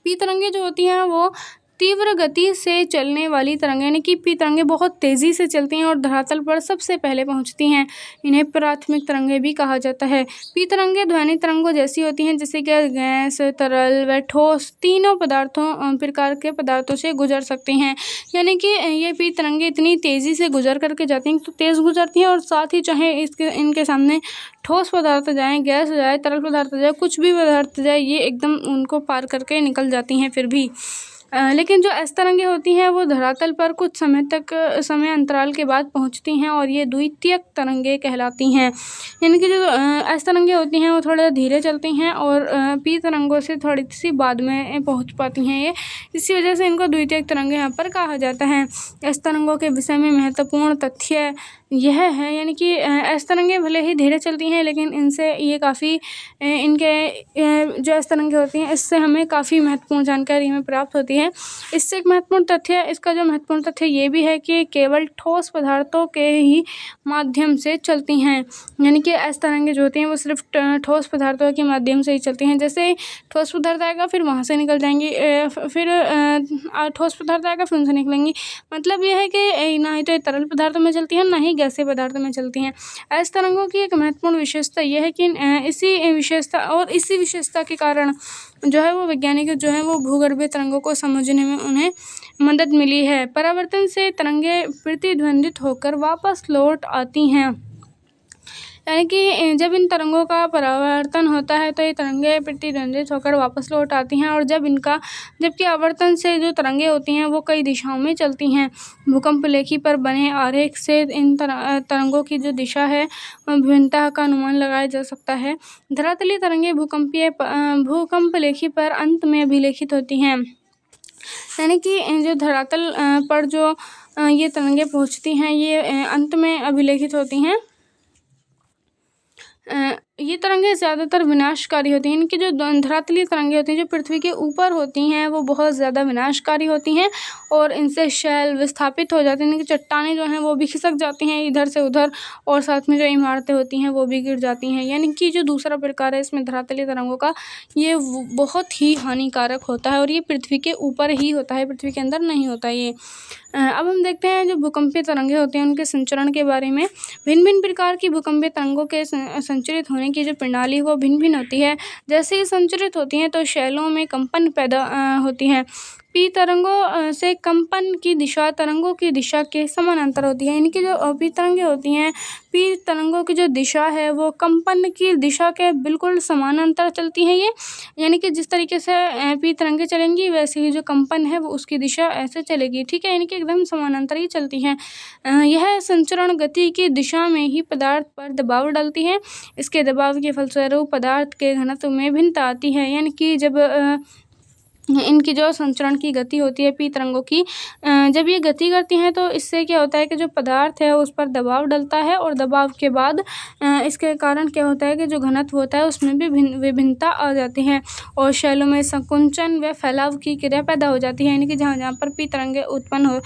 पी तरंगे जो होती हैं वो तीव्र गति से चलने वाली तरंगे, यानी कि पी तरंगे बहुत तेज़ी से चलती हैं और धरातल पर सबसे पहले पहुंचती हैं। इन्हें प्राथमिक तरंगे भी कहा जाता है। पी तरंगे ध्वनि तरंगों जैसी होती हैं, जैसे कि गैस, तरल व ठोस तीनों प्रकार के पदार्थों से गुजर सकती हैं। यानी कि ये पी तरंगे इतनी तेज़ी से गुजर करके जाती हैं, तो तेज़ गुजरती हैं, और साथ ही चाहे इनके सामने ठोस पदार्थ जाएँ, गैस जाए, तरल पदार्थ जाए, कुछ भी पदार्थ जाए, ये एकदम उनको पार करके निकल जाती हैं फिर भी। लेकिन जो एस तरंगे होती हैं वो धरातल पर कुछ समय अंतराल के बाद पहुंचती हैं, और ये द्वितीयक तरंगे कहलाती हैं। यानी कि जो एस तरंगे होती हैं वो थोड़ा धीरे चलती हैं, और पी तरंगों से थोड़ी सी बाद में पहुंच पाती हैं ये। इसी वजह से इनको द्वितीयक तरंगे यहाँ पर कहा जाता है। एस तरंगों के विषय में महत्वपूर्ण तथ्य यह है, यानी कि एस तरंगे भले ही धीरे चलती हैं, लेकिन इनसे ये काफ़ी इनके जो एस तरंगे होती हैं, इससे हमें काफ़ी महत्वपूर्ण जानकारी हमें प्राप्त होती है। इससे एक महत्वपूर्ण तथ्य, इसका जो महत्वपूर्ण तथ्य ये भी है कि केवल ठोस पदार्थों के ही माध्यम से चलती हैं। यानी कि एस तरंगे जो होती हैं वो सिर्फ ठोस पदार्थों के माध्यम से ही चलती हैं। जैसे ही ठोस पदार्थ आएगा फिर वहाँ से निकल जाएंगी, फिर ठोस पदार्थ आएगा फिर उनसे निकलेंगी। मतलब यह है कि ना ही तो ये तरल पदार्थों में चलती हैं, ना ही गैसीय पदार्थों में चलती हैं। एस तरंगों की एक महत्वपूर्ण विशेषता यह है कि इसी विशेषता के कारण जो है वो वैज्ञानिक जो है वो भूगर्भीय तरंगों को समझने में उन्हें मदद मिली है। परावर्तन से तरंगे प्रतिध्वनित होकर वापस लौट आती हैं। यानी कि जब इन तरंगों का परावर्तन होता है तो ये तरंगे प्रतिध्वनित होकर वापस लौट आती हैं, और जबकि आवर्तन से जो तरंगे होती हैं वो कई दिशाओं में चलती हैं। भूकंप लेखी पर बने आरेख से इन तरंगों की जो दिशा है भिन्नता का अनुमान लगाया जा सकता है। धरातलीय तरंगे भूकंप लेखी पर अंत में अभिलेखित होती हैं। यानी कि जो धरातल पर जो ये तरंगे पहुँचती हैं, ये अंत में अभिलेखित होती हैं। ये तरंगे ज़्यादातर विनाशकारी होती हैं। इनकी जो धरातलीय तरंगे होती हैं, जो पृथ्वी के ऊपर होती हैं, वो बहुत ज़्यादा विनाशकारी होती हैं, और इनसे शैल विस्थापित हो जाते हैं। इनकी चट्टानें जो हैं वो भी खिसक जाती हैं इधर से उधर, और साथ में जो इमारतें होती हैं वो भी गिर जाती हैं। यानी कि जो दूसरा प्रकार है इसमें धरातलीय तरंगों का, ये बहुत ही हानिकारक होता है, और ये पृथ्वी के ऊपर ही होता है, पृथ्वी के अंदर नहीं होता ये। अब हम देखते हैं जो भूकंपीय तरंगे होते हैं उनके संचरण के बारे में। भिन्न भिन्न प्रकार की भूकंपीय तरंगों के संचरित होने की जो प्रणाली वो भिन्न भिन्न होती है। जैसे ही संचरित होती हैं तो शैलों में कंपन पैदा होती है। पी तरंगों से कंपन की दिशा तरंगों की दिशा के समानांतर होती है। यानी कि जो पी तरंगे होती हैं, पी तरंगों की जो दिशा है वो कंपन की दिशा के बिल्कुल समानांतर चलती हैं ये। यानी कि जिस तरीके से पी तरंगे चलेंगी, वैसे ही जो कंपन है वो उसकी दिशा ऐसे चलेगी, ठीक है। यानी कि एकदम समानांतर ही चलती हैं। यह संचरण गति की दिशा में ही पदार्थ पर दबाव डालती है। इसके दबाव के फलस्वरूप पदार्थ के घनत्व में भिन्नता आती है। यानी कि जब इनकी जो संचरण की गति होती है पी तरंगों की, जब ये गति करती हैं तो इससे क्या होता है कि जो पदार्थ है उस पर दबाव डलता है, और दबाव के बाद इसके कारण क्या होता है कि जो घनत्व होता है उसमें भी विभिन्नता आ जाती है, और शैलों में संकुचन व फैलाव की क्रिया पैदा हो जाती है। यानी कि जहाँ जहाँ पर पी तरंगे उत्पन्न हो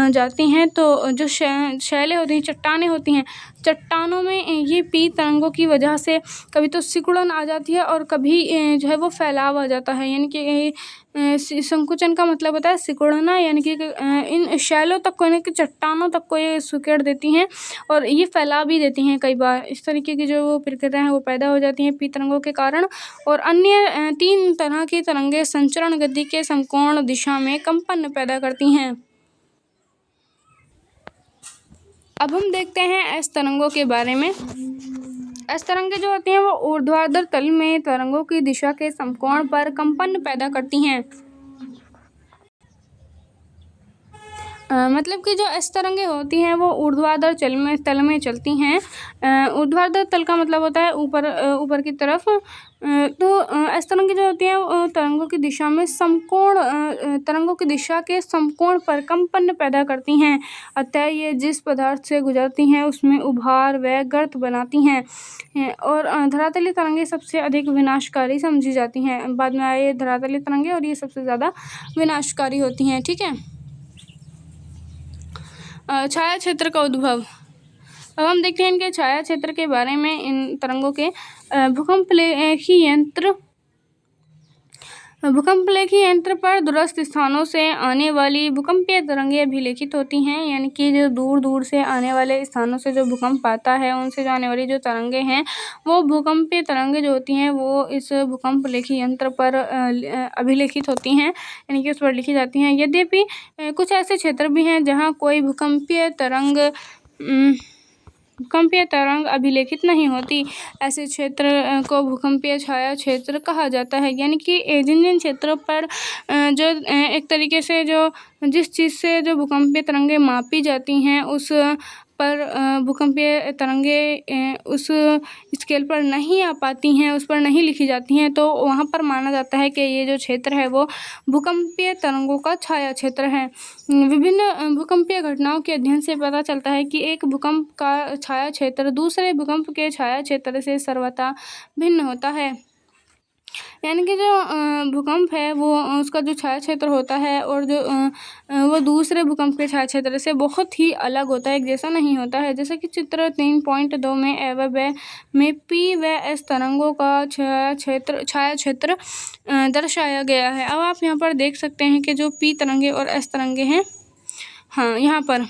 जाती हैं, तो जो शैलें होती हैं, चट्टानें होती हैं, चट्टानों में ये पी तरंगों की वजह से कभी तो सिकुड़न आ जाती है, और कभी जो है वो फैलाव आ जाता है। यानी कि संकुचन का मतलब होता है सिकुड़ना, यानी कि इन शैलों तक को, यानी कि चट्टानों तक को ये सिकुड़ देती हैं, और ये फैला भी देती हैं कई बार। इस तरीके की जो प्रक्रियाएं हैं वो पैदा हो जाती हैं पी तरंगों के कारण। और अन्य 3 तरह की तरंगे संचरण गति के समकोण दिशा में कंपन पैदा करती हैं। अब हम देखते हैं एस तरंगों के बारे में। एस तरंगे जो होती हैं वो ऊर्ध्वाधर तल में तरंगों की दिशा के समकोण पर कंपन पैदा करती हैं। मतलब कि जो एस तरंगें होती हैं वो ऊर्ध्वाधर तल में चलती हैं। ऊर्ध्वाधर तल का मतलब होता है ऊपर की तरफ। तो एस तरंगें जो होती हैं तरंगों की दिशा में तरंगों की दिशा के समकोण पर कंपन पैदा करती हैं। अतः ये जिस पदार्थ से गुजरती हैं उसमें उभार व गर्त बनाती हैं। और धरातलीय तरंगें सबसे अधिक विनाशकारी समझी जाती हैं। बाद में आए धरातलीय तरंगें और ये सबसे ज़्यादा विनाशकारी होती हैं। ठीक है। छाया क्षेत्र का उद्भव। अब हम देखते हैं इनके छाया क्षेत्र के बारे में। इन तरंगों के भूकंपलेखी यंत्र पर दूरस्थ स्थानों से आने वाली भूकंपीय तरंगें अभिलेखित होती हैं। यानी कि जो दूर दूर से आने वाले स्थानों से जो भूकंप आता है उनसे जो आने वाली जो तरंगें हैं वो भूकंपीय तरंगें जो होती हैं वो इस भूकंपलेखी यंत्र पर अभिलेखित होती हैं, यानी कि उस पर लिखी जाती हैं। यद्यपि कुछ ऐसे क्षेत्र भी हैं जहाँ कोई भूकंपीय तरंग अभिलेखित नहीं होती। ऐसे क्षेत्र को भूकंपीय छाया क्षेत्र कहा जाता है। यानी कि जिन जिन क्षेत्रों पर जो एक तरीके से जो जिस चीज़ से जो भूकंपीय तरंगें मापी जाती हैं उस पर भूकंपीय तरंगें उस स्केल पर नहीं आ पाती हैं, उस पर नहीं लिखी जाती हैं, तो वहाँ पर माना जाता है कि ये जो क्षेत्र है वो भूकंपीय तरंगों का छाया क्षेत्र है। विभिन्न भूकंपीय घटनाओं के अध्ययन से पता चलता है कि एक भूकंप का छाया क्षेत्र दूसरे भूकंप के छाया क्षेत्र से सर्वथा भिन्न होता है। यानी कि जो भूकंप है वो उसका जो छाया क्षेत्र होता है और जो वो दूसरे भूकंप के छाया क्षेत्र से बहुत ही अलग होता है, एक जैसा नहीं होता है। जैसा कि चित्र 3.2 में पी व एस तरंगों का छाया क्षेत्र दर्शाया गया है। अब आप यहाँ पर देख सकते हैं कि जो पी तरंगे और एस तरंगे हैं, हाँ यहाँ पर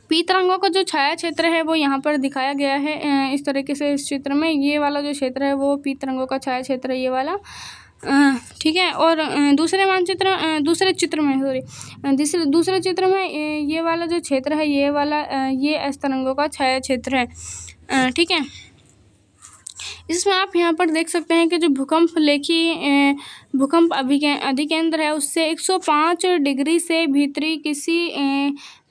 पी तरंगों का जो छाया क्षेत्र है वो यहाँ पर दिखाया गया है इस तरीके से। इस चित्र में ये वाला जो क्षेत्र है वो पी तरंगों का छाया क्षेत्र है, ये वाला। ठीक है। और दूसरे चित्र में ये वाला जो क्षेत्र है ये एस तरंगों का छाया क्षेत्र है। ठीक है। इसमें आप यहाँ पर देख सकते हैं कि जो भूकंप अधिकेंद्र है उससे 105 डिग्री से भीतरी किसी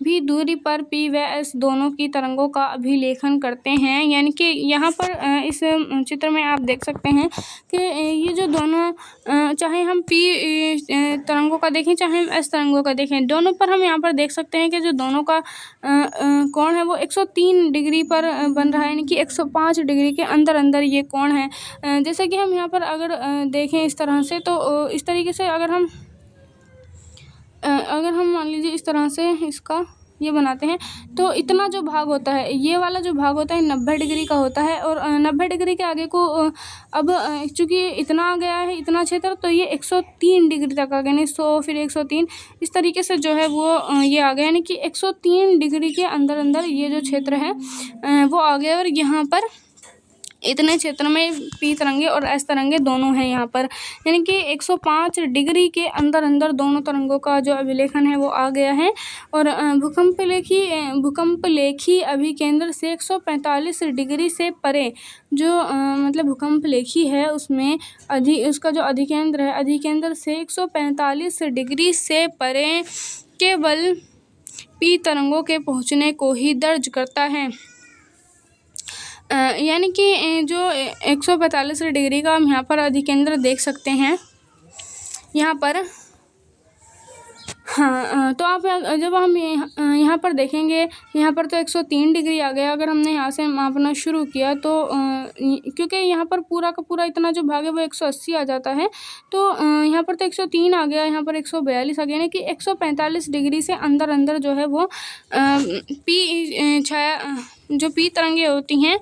भी दूरी पर पी व एस दोनों की तरंगों का अभिलेखन करते हैं। यानी कि यहाँ पर इस चित्र में आप देख सकते हैं कि ये जो दोनों चाहे हम पी तरंगों का देखें चाहे हम एस तरंगों का देखें, दोनों पर हम यहाँ पर देख सकते हैं कि जो दोनों का कोण है वो 103 डिग्री पर बन रहा है, यानी कि 105 डिग्री के अंदर ये कोण है। जैसे कि हम यहाँ पर अगर देखें इस तरह से, तो इस तरीके से अगर हम मान लीजिए इस तरह से इसका ये बनाते हैं तो इतना जो भाग होता है, ये वाला जो भाग होता है 90 डिग्री का होता है। और 90 डिग्री के आगे को अब चूँकि इतना आ गया है, इतना क्षेत्र, तो ये 103 डिग्री तक आ गया, यानी 100 फिर 103 इस तरीके से जो है वो ये आ गया, यानी कि 103 डिग्री के अंदर ये जो क्षेत्र है वो आ गया। और यहाँ पर इतने क्षेत्र में पी तरंगे और एस तरंगे दोनों हैं यहाँ पर, यानी कि 105 डिग्री के अंदर दोनों तरंगों का जो अभिलेखन है वो आ गया है। और भूकंपलेखी अभिकेंद्र से 145 डिग्री से परे जो मतलब भूकंपलेखी है उसमें उसका जो अधिकेंद्र है, अधिकेंद्र से 145 डिग्री से परे केवल पी तरंगों के पहुँचने को ही दर्ज करता है। यानी कि जो 145 डिग्री का हम यहाँ पर अधिकेंद्र देख सकते हैं यहाँ पर। हाँ, तो आप जब हम यहाँ पर देखेंगे, यहाँ पर तो 103 डिग्री आ गया। अगर हमने यहाँ से मापना शुरू किया तो क्योंकि यहाँ पर पूरा का पूरा इतना जो भाग है वो 180 आ जाता है, तो यहाँ पर तो 103 आ गया, यहाँ पर 142 आ गया, यानी कि 145 डिग्री से अंदर जो है वो जो पी तरंगें होती हैं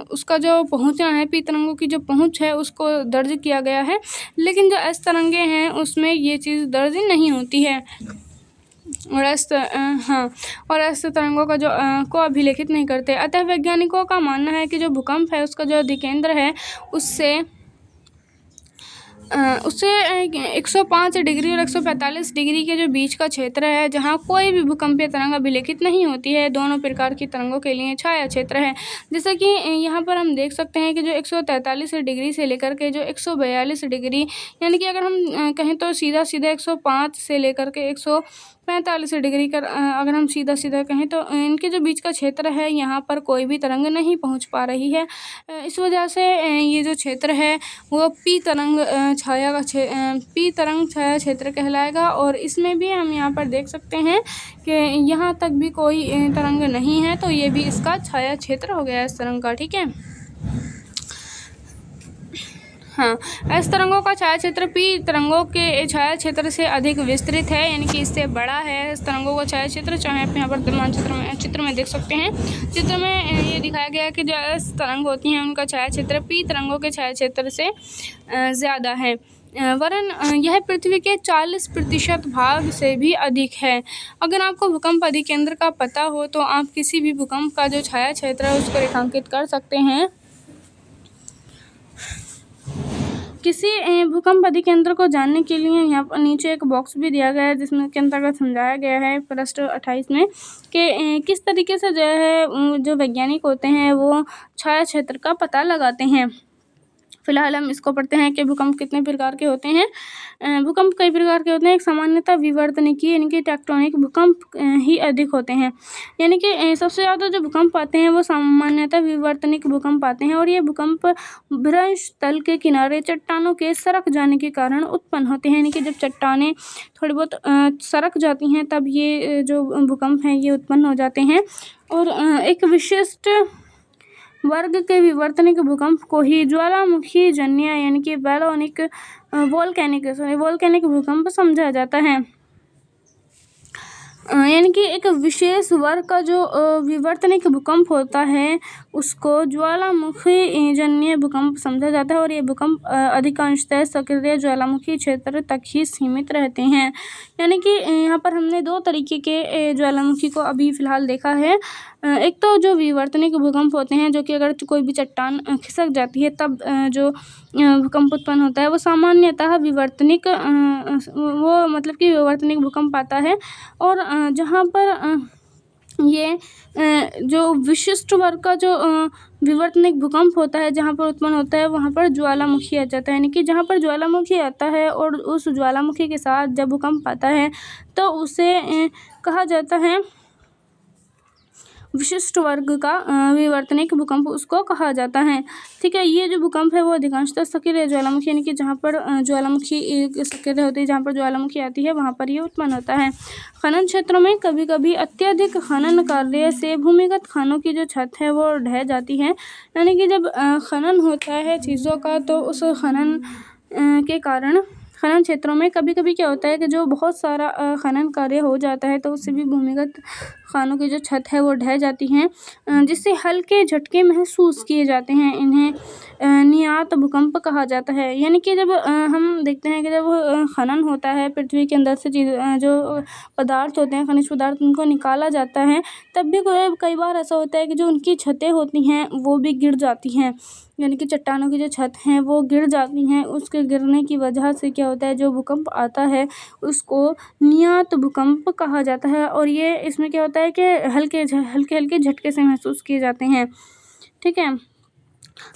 उसका जो पहुँचना है, पी तरंगों की जो पहुँच है उसको दर्ज किया गया है। लेकिन जो एस तरंगें हैं उसमें ये चीज़ दर्ज नहीं होती है और एस तरंगों का जो को अभिलेखित नहीं करते। अतः वैज्ञानिकों का मानना है कि जो भूकंप है उसका जो अधिकेंद्र है उससे उससे 105 डिग्री और 145 डिग्री के जो बीच का क्षेत्र है, जहाँ कोई भी भूकंपीय तरंग अभिलेखित नहीं होती है, दोनों प्रकार की तरंगों के लिए छाया क्षेत्र है। जैसा कि यहाँ पर हम देख सकते हैं कि जो 143 डिग्री से लेकर के जो 142 डिग्री, यानी कि अगर हम कहें तो सीधा 105 से लेकर के 145 डिग्री अगर हम सीधा कहें तो इनके जो बीच का क्षेत्र है, यहाँ पर कोई भी तरंग नहीं पहुँच पा रही है। इस वजह से ये जो क्षेत्र है वो पी तरंग छाया क्षेत्र कहलाएगा। और इसमें भी हम यहाँ पर देख सकते हैं कि यहाँ तक भी कोई तरंग नहीं है, तो ये भी इसका छाया क्षेत्र हो गया इस तरंग का। ठीक है, हाँ, एस तरंगों का छाया क्षेत्र पी तरंगों के छाया क्षेत्र से अधिक विस्तृत है, यानी कि इससे बड़ा है एस तरंगों का छाया क्षेत्र। चाहे आप यहाँ पर चित्र में देख सकते हैं। चित्र में ये दिखाया गया है कि जो एस तरंग होती हैं उनका छाया क्षेत्र पी तरंगों के छाया क्षेत्र से ज़्यादा है, वरन यह पृथ्वी के 40% भाग से भी अधिक है। अगर आपको भूकंप अधिकेंद्र का पता हो तो आप किसी भी भूकंप का जो छाया क्षेत्र है उसको रेखांकित कर सकते हैं। किसी भूकंप अधिकेंद्र को जानने के लिए यहाँ पर नीचे एक बॉक्स भी दिया गया है, जिसमें के अंतर्गत समझाया गया है पृष्ठ 28 में कि किस तरीके से जो है जो वैज्ञानिक होते हैं वो छाया क्षेत्र का पता लगाते हैं। फिलहाल हम इसको पढ़ते हैं कि भूकंप कितने प्रकार के होते हैं। भूकंप कई प्रकार के होते हैं। एक सामान्यतः विवर्तनिकी यानी कि टेक्टोनिक भूकंप ही अधिक होते हैं, यानी कि सबसे ज़्यादा जो भूकंप आते हैं वो सामान्यतः विवर्तनिक भूकंप आते हैं। और ये भूकंप भ्रंश तल के किनारे चट्टानों के सरक जाने के कारण उत्पन्न होते हैं, यानी कि जब चट्टानें थोड़ी बहुत सरक जाती हैं तब ये जो भूकंप हैं ये उत्पन्न हो जाते हैं। और एक विशिष्ट वर्ग के विवर्तनिक भूकंप को ही ज्वालामुखी जन्य यानी कि वोल्केनिक भूकंप समझा जाता है। यानी कि एक विशेष वर्ग का जो विवर्तनिक भूकंप होता है उसको ज्वालामुखी जन्य भूकंप समझा जाता है। और ये भूकंप अधिकांशतः सक्रिय ज्वालामुखी क्षेत्र तक ही सीमित रहते हैं। यानी कि यहाँ पर हमने दो तरीके के ज्वालामुखी को अभी फ़िलहाल देखा है। एक तो जो विवर्तनिक भूकंप होते हैं, जो कि अगर कोई भी चट्टान खिसक जाती है तब जो भूकंप उत्पन्न होता है वो सामान्यतः विवर्तनिक भूकंप आता है। और जहाँ पर ये जो विशिष्ट वर्ग का जो विवर्तनिक भूकंप होता है जहाँ पर उत्पन्न होता है वहाँ पर ज्वालामुखी आ जाता है। यानी कि जहाँ पर ज्वालामुखी आता है और उस ज्वालामुखी के साथ जब भूकंप आता है तो उसे कहा जाता है विशिष्ट वर्ग का विवर्तनिक भूकंप उसको कहा जाता है। ठीक है, ये जो भूकंप है वो अधिकांशतः सक्रिय ज्वालामुखी यानी कि जहाँ पर ज्वालामुखी सक्रिय होती है, जहाँ पर ज्वालामुखी आती है वहाँ पर ये उत्पन्न होता है। खनन क्षेत्रों में कभी कभी अत्यधिक खनन कार्य से भूमिगत खानों की जो छत है वो ढह जाती है। यानी कि जब खनन होता है चीज़ों का तो उस खनन के कारण खनन क्षेत्रों में कभी कभी क्या होता है कि जो बहुत सारा खनन कार्य हो जाता है तो उससे भी भूमिगत खानों की जो छत है वो ढह जाती हैं, जिससे हल्के झटके महसूस किए जाते हैं। इन्हें नियात भूकंप कहा जाता है। यानी कि जब हम देखते हैं कि जब खनन होता है पृथ्वी के अंदर से जो पदार्थ होते हैं खनिज पदार्थ उनको निकाला जाता है तब भी कई बार ऐसा होता है कि जो उनकी छतें होती हैं वो भी गिर जाती हैं। यानी कि चट्टानों की जो छत हैं वो गिर जाती हैं। उसके गिरने की वजह से क्या होता है जो भूकंप आता है उसको नियात भूकंप कहा जाता है। और ये इसमें क्या होता है कि हल्के हल्के झटके से महसूस किए जाते हैं। ठीक है,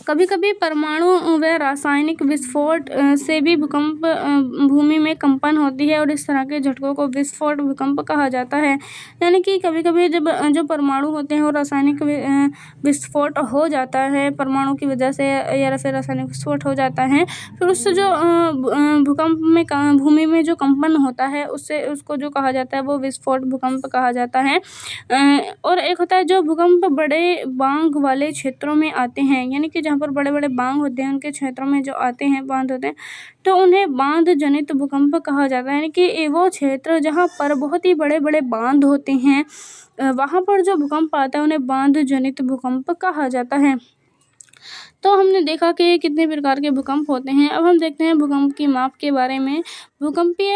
कभी कभी परमाणु व रासायनिक विस्फोट से भी भूकंप भूमि में कंपन होती है और इस तरह के झटकों को विस्फोट भूकंप कहा जाता है। यानी कि कभी कभी जब जो परमाणु होते हैं और रासायनिक विस्फोट हो जाता है परमाणु की वजह से या फिर रासायनिक विस्फोट हो जाता है, फिर उससे जो भूकंप में भूमि में जो कंपन होता है उसको जो कहा जाता है वो विस्फोट भूकंप कहा जाता है। और एक होता है जो भूकंप बड़े बांध वाले क्षेत्रों में आते हैं, यानी कि जहाँ पर बड़े बड़े बांध होते हैं उनके क्षेत्रों में जो आते हैं बांध होते हैं तो उन्हें बांध जनित भूकंप कहा जाता है। यानी कि वो क्षेत्र जहाँ पर बहुत ही बड़े बड़े बांध होते हैं वहाँ पर जो भूकंप आता है उन्हें बांध जनित भूकंप कहा जाता है। तो हमने देखा कि कितने प्रकार के भूकंप होते हैं। अब हम देखते हैं भूकंप की माप के बारे में। भूकंपीय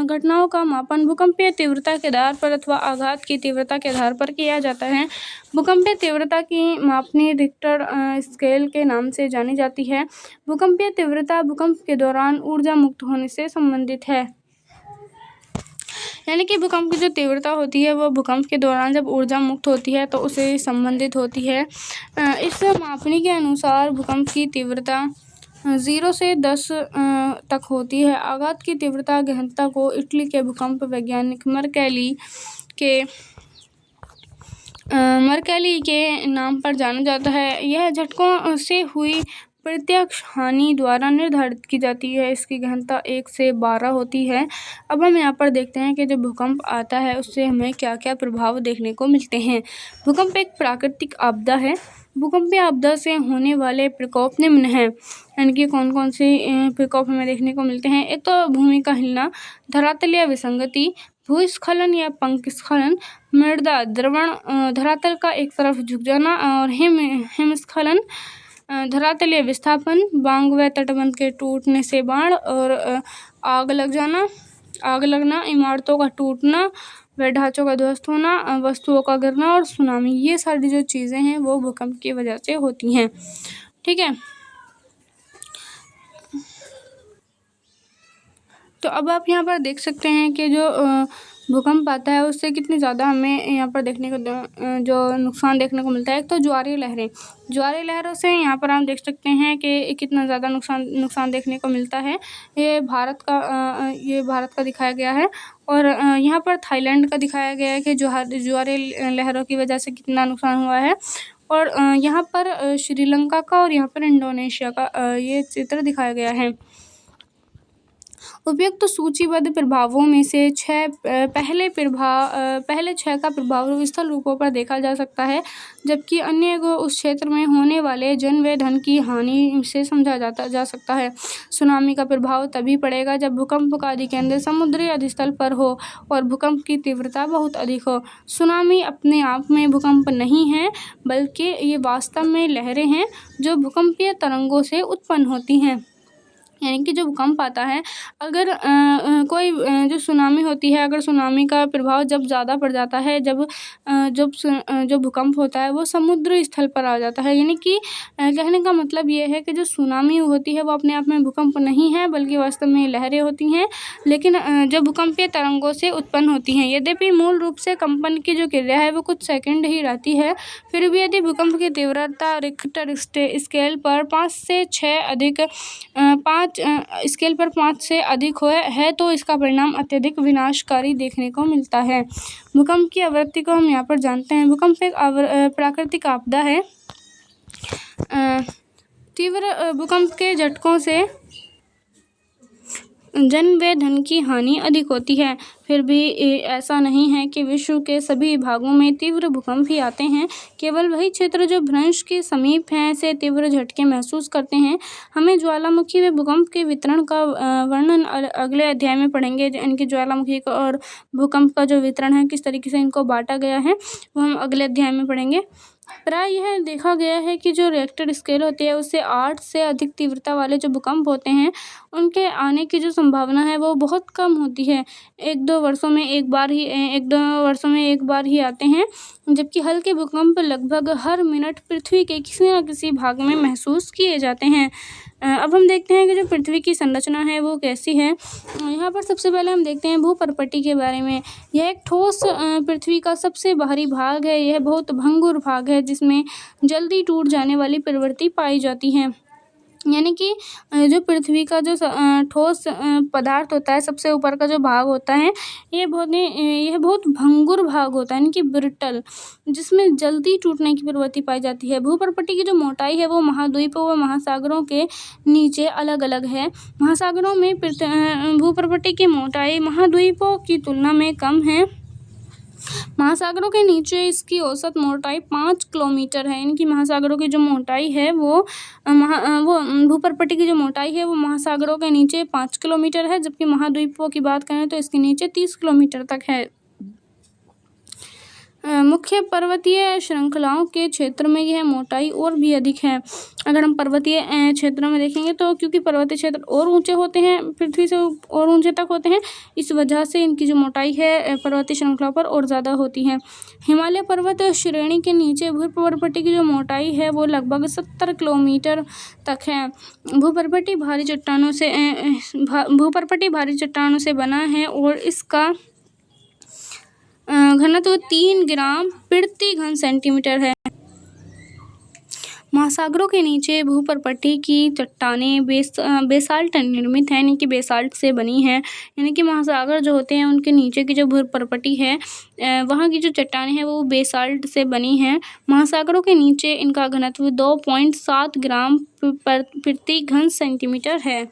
घटनाओं का मापन भूकंपीय तीव्रता के आधार पर अथवा आघात की तीव्रता के आधार पर किया जाता है। भूकंपीय तीव्रता की मापनी रिक्टर स्केल के नाम से जानी जाती है। भूकंपीय तीव्रता भूकंप के दौरान ऊर्जा मुक्त होने से संबंधित है। यानी कि भूकंप की जो तीव्रता होती है वो भूकंप के दौरान जब ऊर्जा मुक्त होती है तो उससे संबंधित होती है। इस मापनी के अनुसार भूकंप की तीव्रता 0 से 10 तक होती है। आघात की तीव्रता गहनता को इटली के भूकंप वैज्ञानिक मरकैली के नाम पर जाना जाता है। यह झटकों से हुई प्रत्यक्ष हानि द्वारा निर्धारित की जाती है। इसकी गहनता 1 से 12 होती है। अब हम यहाँ पर देखते हैं कि जब भूकंप आता है उससे हमें क्या क्या प्रभाव देखने को मिलते हैं। भूकंप एक प्राकृतिक आपदा है। भूकंपीय आपदा से होने वाले प्रकोप निम्न हैं। यानी कि कौन कौन से प्रकोप हमें देखने को मिलते हैं। एक तो भूमि का हिलना, धरातलीय विसंगति, भूस्खलन या पंखस्खलन, मृदा द्रवण, धरातल का एक तरफ झुक जाना, और हिमस्खलन, धरातलीय विस्थापन, बांध व तटबंध के टूटने से बाढ़, और आग लगना, इमारतों का टूटना व ढांचों का ध्वस्त होना, वस्तुओं का गिरना और सुनामी। ये सारी जो चीज़ें हैं वो भूकंप की वजह से होती हैं। ठीक है। तो अब आप यहाँ पर देख सकते हैं कि जो भूकंप आता है उससे कितनी ज़्यादा हमें यहाँ पर देखने को जो नुकसान देखने को मिलता है। एक तो ज्वारीय लहरों से यहाँ पर हम देख सकते हैं कि कितना ज़्यादा नुकसान देखने को मिलता है। ये भारत का दिखाया गया है, और यहाँ पर थाईलैंड का दिखाया गया है कि ज्वारीय लहरों की वजह से कितना नुकसान हुआ है, और यहाँ पर श्रीलंका का और यहाँ पर इंडोनेशिया का ये चित्र दिखाया गया है। उपयुक्त तो सूचीबद्ध प्रभावों में से पहले 6 का प्रभाव स्थल रूपों पर देखा जा सकता है, जबकि अन्य को उस क्षेत्र में होने वाले जन व धन की हानि से समझा जा सकता है। सुनामी का प्रभाव तभी पड़ेगा जब भूकंप का अधिकेंद्र समुद्री अधिस्थल पर हो और भूकंप की तीव्रता बहुत अधिक हो। सुनामी अपने आप में भूकंप नहीं है, बल्कि ये वास्तव में लहरें हैं जो भूकंपीय तरंगों से उत्पन्न होती हैं। यानी कि जो भूकंप आता है, अगर कोई जो सुनामी होती है, अगर सुनामी का प्रभाव जब ज़्यादा पड़ जाता है, जो भूकंप होता है वो समुद्र स्थल पर आ जाता है। यानी कि कहने का मतलब ये है कि जो सुनामी होती है वो अपने आप में भूकंप नहीं है, बल्कि वास्तव में लहरें होती हैं, लेकिन जो भूकंपीय तरंगों से उत्पन्न होती हैं। यद्यपि मूल रूप से कंपन की जो क्रिया है वो कुछ सेकंड ही रहती है, फिर भी यदि भूकंप की तीव्रता रिक्टर स्केल पर 5 से अधिक है तो इसका परिणाम अत्यधिक विनाशकारी देखने को मिलता है। भूकंप की आवृत्ति को हम यहाँ पर जानते हैं। भूकंप एक प्राकृतिक आपदा है। तीव्र भूकंप के झटकों से जन व धन की हानि अधिक होती है। फिर भी ऐसा नहीं है कि विश्व के सभी भागों में तीव्र भूकंप ही आते हैं। केवल वही क्षेत्र जो भ्रंश के समीप हैं से तीव्र झटके महसूस करते हैं। हमें ज्वालामुखी व भूकंप के वितरण का वर्णन अगले अध्याय में पढ़ेंगे। इनकी ज्वालामुखी का और भूकंप का जो वितरण है, किस तरीके से इनको बांटा गया है, वो हम अगले अध्याय में पढ़ेंगे। प्राय यह देखा गया है कि जो रिक्टर स्केल होती है उससे 8 से अधिक तीव्रता वाले जो भूकंप होते हैं उनके आने की जो संभावना है वो बहुत कम होती है। 1-2 वर्षों में एक बार ही आते हैं, जबकि हल्के भूकंप लगभग हर मिनट पृथ्वी के किसी न किसी भाग में महसूस किए जाते हैं। अब हम देखते हैं कि जो पृथ्वी की संरचना है वो कैसी है। यहाँ पर सबसे पहले हम देखते हैं भूपर्पटी के बारे में। यह एक ठोस पृथ्वी का सबसे बाहरी भाग है। यह बहुत भंगुर भाग है जिसमें जल्दी टूट जाने वाली प्रवृत्ति पाई जाती है। यानी कि जो पृथ्वी का जो ठोस पदार्थ होता है, सबसे ऊपर का जो भाग होता है, यह बहुत भंगुर भाग होता है, यानी कि ब्रिटल, जिसमें जल्दी टूटने की प्रवृत्ति पाई जाती है। भूपर्पटी की जो मोटाई है वो महाद्वीपों व महासागरों के नीचे अलग अलग है। महासागरों में भूपर्पटी की मोटाई महाद्वीपों की तुलना में कम है। महासागरों के नीचे इसकी औसत मोटाई 5 किलोमीटर है। इनकी महासागरों की जो मोटाई है वो भूपर्पटी की जो मोटाई है वो महासागरों के नीचे 5 किलोमीटर है, जबकि महाद्वीपों की बात करें तो इसके नीचे 30 किलोमीटर तक है। मुख्य पर्वतीय श्रृंखलाओं के क्षेत्र में यह मोटाई और भी अधिक है। अगर हम पर्वतीय क्षेत्रों में देखेंगे तो क्योंकि पर्वतीय क्षेत्र और ऊंचे होते हैं, पृथ्वी से और ऊंचे तक होते हैं, इस वजह से इनकी जो मोटाई है पर्वतीय श्रृंखला पर और ज़्यादा होती है। हिमालय पर्वत श्रेणी के नीचे भूपर्वतीय की जो मोटाई है वो लगभग 70 किलोमीटर तक है। भूपर्वतीय भारी चट्टानों से बना है और इसका घनत्व 3 ग्राम प्रति घन सेंटीमीटर है। महासागरों के नीचे भूपर्वतीय की चट्टानें बेसाल्ट निर्मित है, यानी कि बेसाल्ट से बनी है। यानी कि महासागर जो होते हैं उनके नीचे की जो भूपर्वतीय है वहाँ की जो चट्टानें हैं वो बेसाल्ट से बनी है। महासागरों के नीचे इनका घनत्व 2.7 ग्राम प्रति घन सेंटीमीटर है।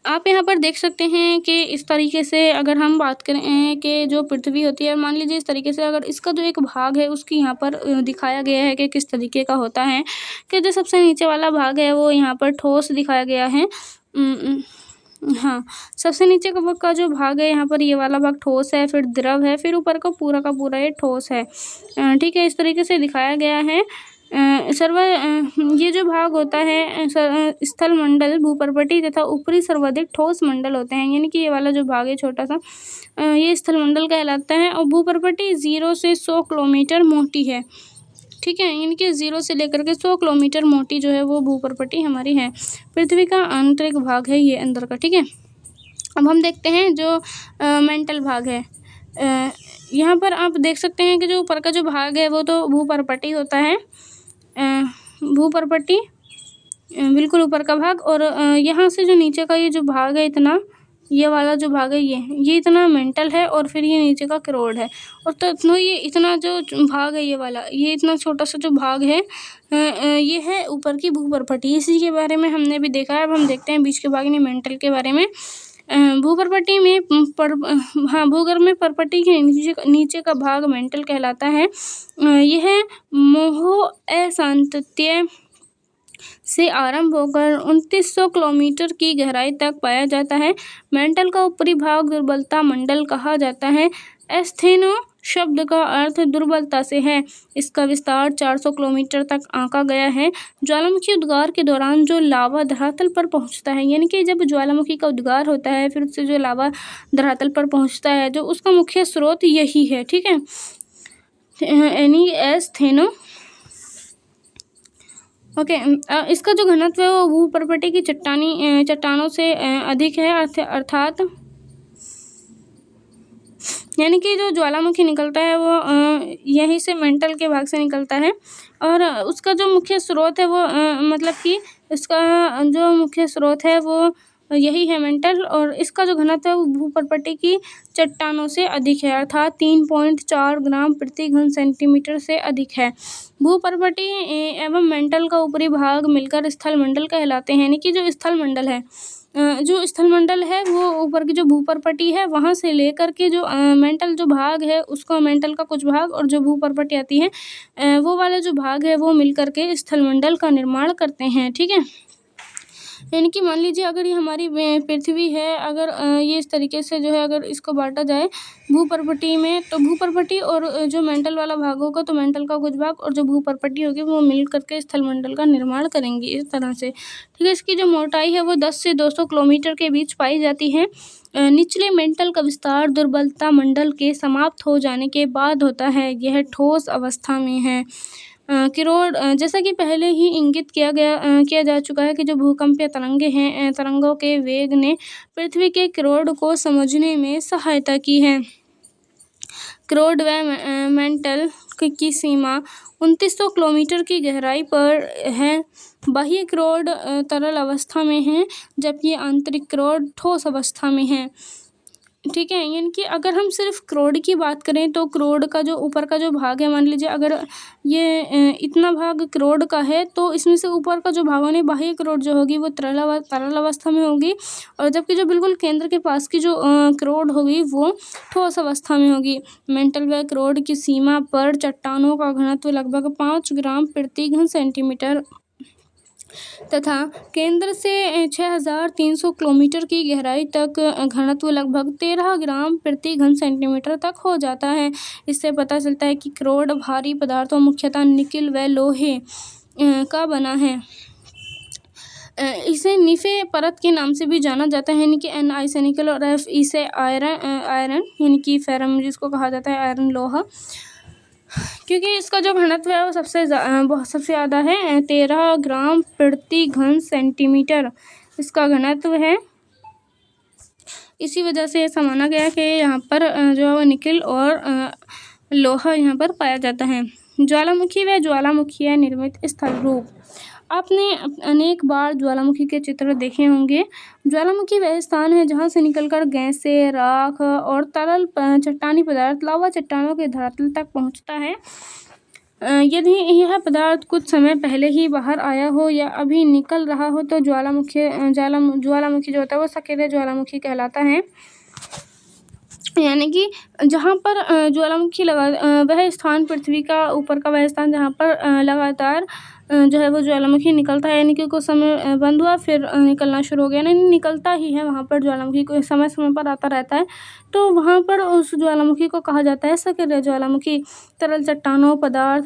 आप यहाँ पर देख सकते हैं कि इस तरीके से अगर हम बात करें कि जो पृथ्वी होती है, मान लीजिए इस तरीके से अगर इसका जो एक भाग है उसकी यहाँ पर दिखाया गया है कि किस तरीके का होता है, कि जो सबसे नीचे वाला भाग है वो यहाँ पर ठोस दिखाया गया है। हाँ, सबसे नीचे का जो भाग है यहाँ पर ये वाला भाग ठोस है, फिर द्रव है, फिर ऊपर का पूरा ये ठोस है। ठीक है, इस तरीके से दिखाया गया है। ये जो भाग होता है स्थल मंडल, भूपर्वतीय तथा ऊपरी सर्वाधिक ठोस मंडल होते हैं। यानी कि ये वाला जो भाग है छोटा सा ये स्थल मंडल कहलाता है। और भूपर्वतीय 0 से 100 किलोमीटर मोटी है। ठीक है, यानी कि 0 से लेकर के 100 किलोमीटर मोटी जो है वो भूपर्वतीय हमारी है। पृथ्वी का आंतरिक भाग है ये अंदर का। ठीक है, अब हम देखते हैं जो मेंटल भाग है। यहाँ पर आप देख सकते हैं कि जो ऊपर का जो भाग है वो तो भूपर्वतीय होता है, भूपर्वतीय बिल्कुल ऊपर का भाग। और यहाँ से जो नीचे का ये जो भाग है इतना, ये वाला जो भाग है ये इतना मेंटल है, और फिर ये नीचे का क्रोड है। और तो ये इतना जो भाग है ये वाला, ये इतना छोटा सा जो भाग है ये है ऊपर की भूपर्वतीय। इसी के बारे में हमने भी देखा है। अब हम देखते हैं बीच के भाग यानी मेंटल के बारे में। भूपर्वतीय में भूगर्भ में पर्वतीय के नीचे का भाग मेंटल कहलाता है। यह मोहो अशांतत्य से आरंभ होकर 2900 किलोमीटर की गहराई तक पाया जाता है। मेंटल का ऊपरी भाग दुर्बलता मंडल कहा जाता है। एस्थेनो शब्द का अर्थ दुर्बलता से है। इसका विस्तार 400 किलोमीटर तक आंका गया है। ज्वालामुखी उद्गार के दौरान जो लावा धरातल पर पहुंचता है, यानी कि जब ज्वालामुखी का उद्गार होता है फिर उससे जो लावा धरातल पर पहुंचता है, जो उसका मुख्य स्रोत यही है। ठीक है, एस्थेनो। ओके, इसका जो घनत्व है वो भूपर्वतीय की चट्टानों से अधिक है। अर्थात यानी कि जो ज्वालामुखी निकलता है वो यहीं से मेंटल के भाग से निकलता है। और उसका जो मुख्य स्रोत है वो मतलब कि इसका जो मुख्य स्रोत है वो यही है मेंटल। और इसका जो घनत्व है वो भूपर्वतीय की चट्टानों से अधिक है, अर्थात 3.4 ग्राम प्रति घन सेंटीमीटर से अधिक है। भूपर्वतीय एवं मेंटल का ऊपरी भाग मिलकर स्थल मंडल कहलाते हैं। यानी कि जो स्थल मंडल है वो ऊपर की जो भूपर्वतीय है वहाँ से लेकर के जो मेंटल जो भाग है उसको, मेंटल का कुछ भाग और जो भूपर्वतीय आती है वो वाला जो भाग है वो मिलकर के स्थल मंडल का निर्माण करते हैं। ठीक है, यानी कि मान लीजिए अगर ये हमारी पृथ्वी है, अगर ये इस तरीके से जो है अगर इसको बांटा जाए भूपर्वतीय में, तो भूपर्वतीय और जो मेंटल वाला भाग होगा तो मेंटल का कुछ भाग और जो भूपर्वतीय होगी वो मिल करके स्थल मंडल का निर्माण करेंगी इस तरह से। ठीक है, इसकी जो मोटाई है वो 10 से 200 किलोमीटर के बीच पाई जाती है। निचले मेंटल का विस्तार दुर्बलता मंडल के समाप्त हो जाने के बाद होता है। यह ठोस अवस्था में है। क्रोड, जैसा कि पहले ही इंगित किया जा चुका है कि जो भूकंपीय तरंगों के वेग ने पृथ्वी के क्रोड को समझने में सहायता की है। क्रोड व मेंटल की सीमा 2900 किलोमीटर की गहराई पर है। बाह्य क्रोड तरल अवस्था में है जबकि आंतरिक क्रोड ठोस अवस्था में है। ठीक है, यानी कि अगर हम सिर्फ क्रोड की बात करें तो क्रोड का जो ऊपर का जो भाग है, मान लीजिए अगर ये इतना भाग क्रोड का है तो इसमें से ऊपर का जो भाग है बाह्य क्रोड जो होगी वो तरल अवस्था में होगी, और जबकि जो बिल्कुल केंद्र के पास की जो क्रोड होगी वो ठोस अवस्था में होगी। मेंटल व क्रोड की सीमा पर चट्टानों का घनत्व लगभग 5 ग्राम प्रति घन सेंटीमीटर तथा केंद्र से 6,300 किलोमीटर की गहराई तक घनत्व लगभग 13 ग्राम प्रति घन सेंटीमीटर तक हो जाता है। इससे पता चलता है कि क्रोड भारी पदार्थों मुख्यतः निकिल व लोहे का बना है। इसे नीफे परत के नाम से भी जाना जाता है, यानी कि Ni से निकल और Fe से आयरन यानी कि फेरम जिसको कहा जाता है आयरन लोहा, क्योंकि इसका जो घनत्व है वो सबसे ज़्यादा है 13 ग्राम प्रति घन सेंटीमीटर इसका घनत्व है। इसी वजह से ऐसा माना गया कि यहाँ पर जो है वो निकिल और लोहा यहाँ पर पाया जाता है। ज्वालामुखी व ज्वालामुखीय निर्मित स्थल रूप। आपने अनेक बार ज्वालामुखी के चित्र देखे होंगे। ज्वालामुखी वह स्थान है जहाँ से निकलकर गैसें, राख और तरल चट्टानी पदार्थ लावा चट्टानों के धरातल तक पहुँचता है। यदि यह पदार्थ कुछ समय पहले ही बाहर आया हो या अभी निकल रहा हो तो ज्वालामुखी जो होता है वो सक्रिय ज्वालामुखी कहलाता है। यानी कि जहाँ पर ज्वालामुखी वह स्थान पृथ्वी का ऊपर का वह स्थान जहाँ पर लगातार जो है वो ज्वालामुखी निकलता है, यानी कि कुछ समय बंद हुआ फिर निकलना शुरू हो गया, नहीं निकलता ही है वहाँ पर ज्वालामुखी को समय समय पर आता रहता है, तो वहाँ पर उस ज्वालामुखी को कहा जाता है सक्रिय ज्वालामुखी। तरल चट्टानों पदार्थ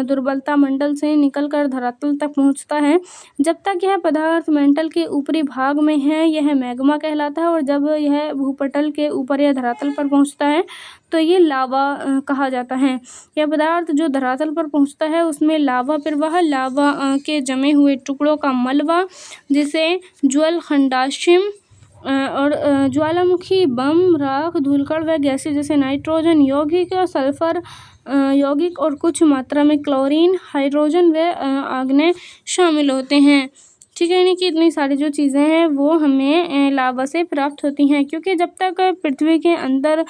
दुर्बलता मंडल से निकलकर धरातल तक पहुँचता है। जब तक यह पदार्थ मंडल के ऊपरी भाग में है यह मैग्मा कहलाता है, और जब यह भूपटल के ऊपर या धरातल पर पहुँचता है तो ये लावा कहा जाता है। यह पदार्थ जो धरातल पर पहुँचता है उसमें लावा प्रवाह, लावा के जमे हुए टुकड़ों का मलबा जिसे ज्वलखंडाश्म और ज्वालामुखी बम, राख, धूलकण व गैसें जैसे नाइट्रोजन, यौगिक और सल्फर यौगिक और कुछ मात्रा में क्लोरीन, हाइड्रोजन व आग्नेय शामिल होते हैं। ठीक है, यानी कि इतनी सारी जो चीज़ें हैं वो हमें लावा से प्राप्त होती हैं, क्योंकि जब तक पृथ्वी के अंदर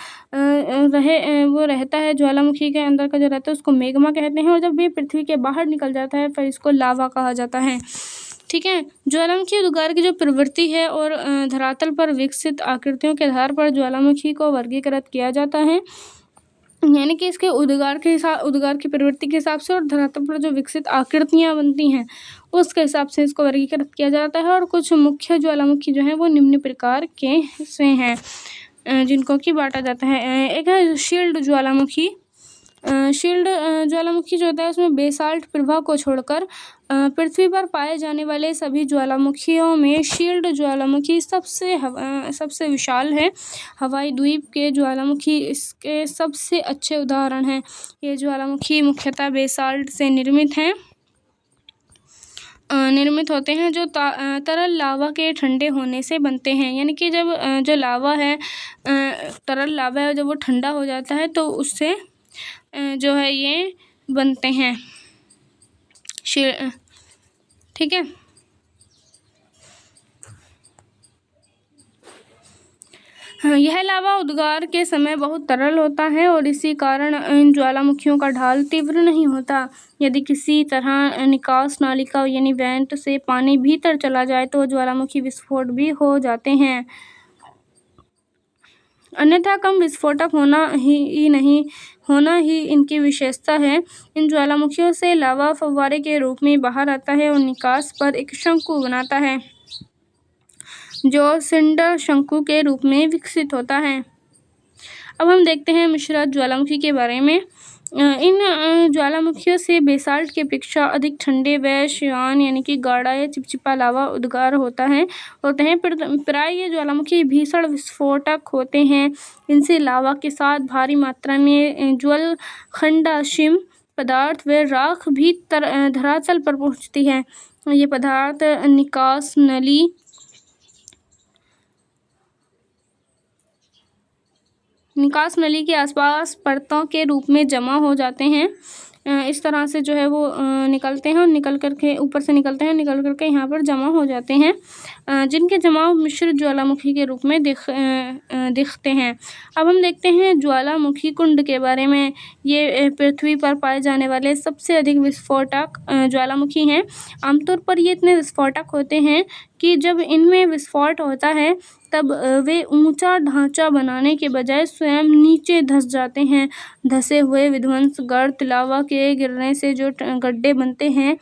वो रहता है, ज्वालामुखी के अंदर का जो रहता है उसको मैग्मा कहते हैं, और जब भी पृथ्वी के बाहर निकल जाता है फिर इसको लावा कहा जाता है। ठीक है, ज्वालामुखी उद्गार की जो प्रवृत्ति है और धरातल पर विकसित आकृतियों के आधार पर ज्वालामुखी को वर्गीकृत किया जाता है, यानी कि इसके उद्गार की प्रवृत्ति के हिसाब से और धरातल पर जो विकसित आकृतियाँ बनती हैं उसके हिसाब से इसको वर्गीकृत किया जाता है। और कुछ मुख्य ज्वालामुखी जो है वो निम्न प्रकार के से हैं जिनको कि बांटा जाता है। एक है शील्ड ज्वालामुखी। शील्ड ज्वालामुखी जो होता है उसमें बेसाल्ट प्रवाह को छोड़कर पृथ्वी पर पाए जाने वाले सभी ज्वालामुखियों में शील्ड ज्वालामुखी सबसे विशाल है। हवाई द्वीप के ज्वालामुखी इसके सबसे अच्छे उदाहरण हैं। ये ज्वालामुखी मुख्यतः बेसाल्ट से निर्मित होते हैं जो तरल लावा के ठंडे होने से बनते हैं, यानी कि जब जो लावा है तरल लावा है जब वो ठंडा हो जाता है तो उससे जो है ये बनते हैं। ठीक है, यह लावा उद्गार के समय बहुत तरल होता है और इसी कारण इन ज्वालामुखियों का ढाल तीव्र नहीं होता। यदि किसी तरह निकास नालिका यानी वेंट से पानी भीतर चला जाए तो ज्वालामुखी विस्फोट भी हो जाते हैं, अन्यथा कम विस्फोटक होना ही इनकी विशेषता है। इन ज्वालामुखियों से लावा फव्वारे के रूप में बाहर आता है और निकास पर एक शंकु बनाता है जो सिंडर शंकु के रूप में विकसित होता है। अब हम देखते हैं मिश्रित ज्वालामुखी के बारे में। इन ज्वालामुखियों से बेसाल्ट की अपेक्षा अधिक ठंडे व श्यान यानी कि गाढ़ा या चिपचिपा लावा उद्गार होते हैं। प्राय ये ज्वालामुखी भीषण विस्फोटक होते हैं। इनसे लावा के साथ भारी मात्रा में ज्वलखंडाश्म पदार्थ व राख भी धरातल पर पहुँचती है। ये पदार्थ निकास नली के आसपास परतों के रूप में जमा हो जाते हैं। इस तरह से जो है वो निकलते हैं और निकल करके ऊपर से निकलते हैं, निकल करके यहाँ पर जमा हो जाते हैं, जिनके जमाव मिश्रित ज्वालामुखी के रूप में दिखते हैं। अब हम देखते हैं ज्वालामुखी कुंड के बारे में। ये पृथ्वी पर पाए जाने वाले सबसे अधिक विस्फोटक ज्वालामुखी हैं। आमतौर पर ये इतने विस्फोटक होते हैं कि जब इनमें विस्फोट होता है तब वे ऊंचा ढांचा बनाने के बजाय स्वयं नीचे धंस जाते हैं। धंसे हुए विध्वंस गर्त लावा के गिरने से जो गड्ढे बनते हैं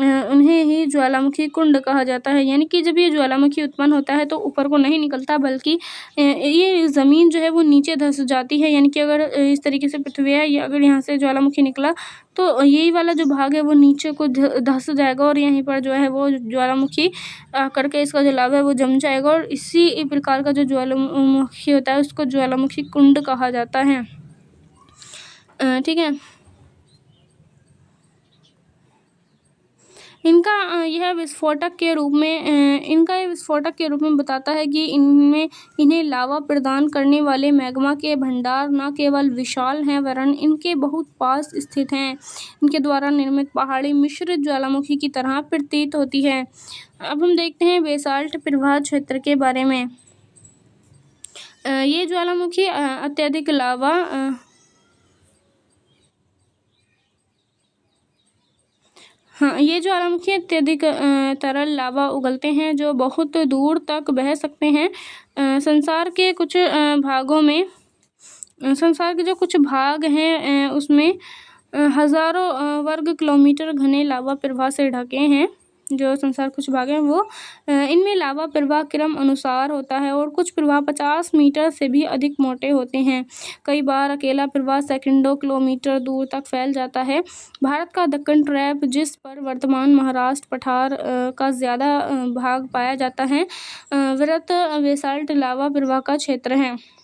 उन्हें ही ज्वालामुखी कुंड कहा जाता है। यानी कि जब ये ज्वालामुखी उत्पन्न होता है तो ऊपर को नहीं निकलता, बल्कि ये ज़मीन जो है वो नीचे धंस जाती है। यानी कि अगर इस तरीके से पृथ्वी है, या अगर यहाँ से ज्वालामुखी निकला तो यही वाला जो भाग है वो नीचे को धंस जाएगा, और यहीं पर जो है वो ज्वालामुखी करके इसका जो लावा है वो जम जाएगा, और इसी प्रकार का जो ज्वालामुखी होता है उसको ज्वालामुखी कुंड कहा जाता है। ठीक है। इनका यह विस्फोटक के रूप में इनका ये विस्फोटक के रूप में बताता है कि इन्हें लावा प्रदान करने वाले मैग्मा के भंडार न केवल विशाल हैं, वरन इनके बहुत पास स्थित हैं। इनके द्वारा निर्मित पहाड़ी मिश्रित ज्वालामुखी की तरह प्रतीत होती है। अब हम देखते हैं बेसाल्ट प्रवाह क्षेत्र के बारे में। ये ज्वालामुखी अत्यधिक लावा ये ज्वालामुखी अत्यधिक तरल लावा उगलते हैं जो बहुत दूर तक बह सकते हैं। संसार के जो कुछ भाग हैं उसमें हज़ारों वर्ग किलोमीटर घने लावा प्रवाह से ढके हैं। जो संसार कुछ भाग हैं वो इनमें लावा प्रवाह क्रम अनुसार होता है, और कुछ प्रवाह 50 मीटर से भी अधिक मोटे होते हैं। कई बार अकेला प्रवाह सैकड़ों किलोमीटर दूर तक फैल जाता है। भारत का दक्कन ट्रैप, जिस पर वर्तमान महाराष्ट्र पठार का ज़्यादा भाग पाया जाता है, वृत्त बेसाल्ट लावा प्रवाह का क्षेत्र है।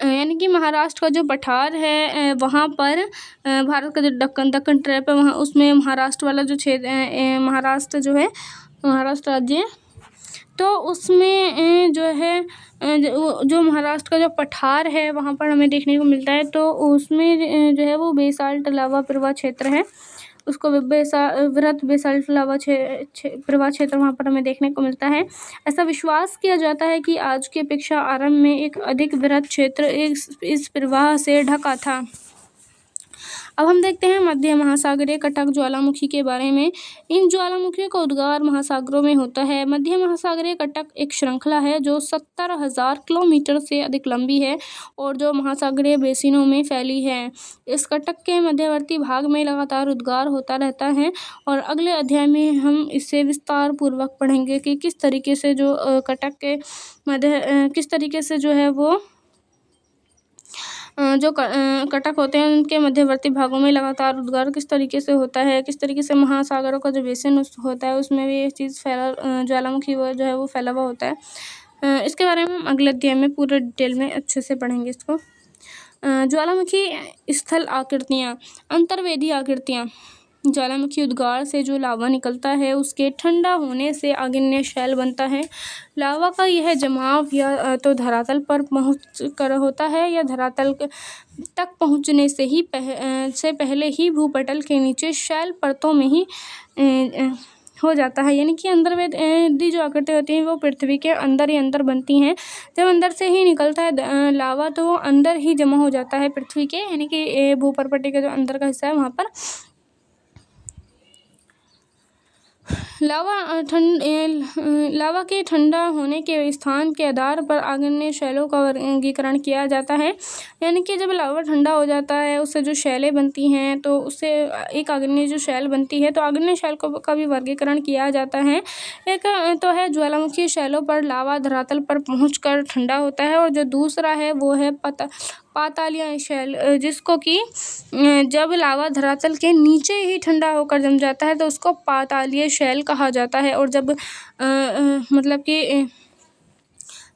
यानी कि महाराष्ट्र का जो पठार है वहाँ पर भारत का जो दक्कन ट्रैप है वहाँ उसमें महाराष्ट्र वाला जो क्षेत्र महाराष्ट्र जो है महाराष्ट्र राज्य, तो उसमें जो है जो महाराष्ट्र का जो पठार है वहाँ पर हमें देखने को मिलता है। तो उसमें जो है वो बेसाल्ट लावा प्रवाह क्षेत्र है, उसको वृत्त बेसाल्ट लावा प्रवाह क्षेत्र वहाँ पर हमें देखने को मिलता है। ऐसा विश्वास किया जाता है कि आज की अपेक्षा आरंभ में एक अधिक वृत्त क्षेत्र इस प्रवाह से ढका था। अब हम देखते हैं मध्य महासागरीय कटक ज्वालामुखी के बारे में। इन ज्वालामुखियों का उद्गार महासागरों में होता है। मध्य महासागरीय कटक एक श्रृंखला है जो 70,000 किलोमीटर से अधिक लंबी है और जो महासागरीय बेसिनों में फैली है। इस कटक के मध्यवर्ती भाग में लगातार उद्गार होता रहता है, और अगले अध्याय में हम इसे विस्तार पूर्वक पढ़ेंगे कि किस तरीके से जो कटक के किस तरीके से जो है वो जो कटक होते हैं उनके मध्यवर्ती भागों में लगातार उद्गार किस तरीके से होता है, किस तरीके से महासागरों का जो बेसिन होता है उसमें भी ये चीज़ ज्वालामुखी वो जो है वो फैला हुआ होता है। इसके बारे में हम अगले अध्याय में पूरे डिटेल में अच्छे से पढ़ेंगे इसको। ज्वालामुखी स्थल आकृतियाँ, अंतर्वेदी आकृतियाँ। ज्वालामुखी उद्गार से जो लावा निकलता है उसके ठंडा होने से आग्नेय शैल बनता है। लावा का यह जमाव या तो धरातल पर पहुँच कर होता है या धरातल तक पहुँचने से पहले ही भूपटल के नीचे शैल परतों में ही हो जाता है। यानी कि अंतर्वेदी जो आकृतियाँ होती हैं वो पृथ्वी के अंदर ही अंदर बनती हैं। जब अंदर से ही निकलता है लावा तो वो अंदर ही जमा हो जाता है पृथ्वी के, यानी कि भूपर्पटी का जो अंदर का हिस्सा है वहाँ पर। लावा के ठंडा होने के स्थान के आधार पर आग्नेय शैलों का वर्गीकरण किया जाता है। यानी कि जब लावा ठंडा हो जाता है उससे जो शैलें बनती हैं तो उससे एक आग्नेय जो शैल बनती है तो आग्नेय शैल का भी वर्गीकरण किया जाता है। एक तो है ज्वालामुखी शैलों पर लावा धरातल पर पहुंचकर ठंडा होता है, और जो दूसरा है वो है पातालीय शैल, जिसको कि जब लावा धरातल के नीचे ही ठंडा होकर जम जाता है तो उसको पातालीय शैल कहा जाता है। और जब मतलब कि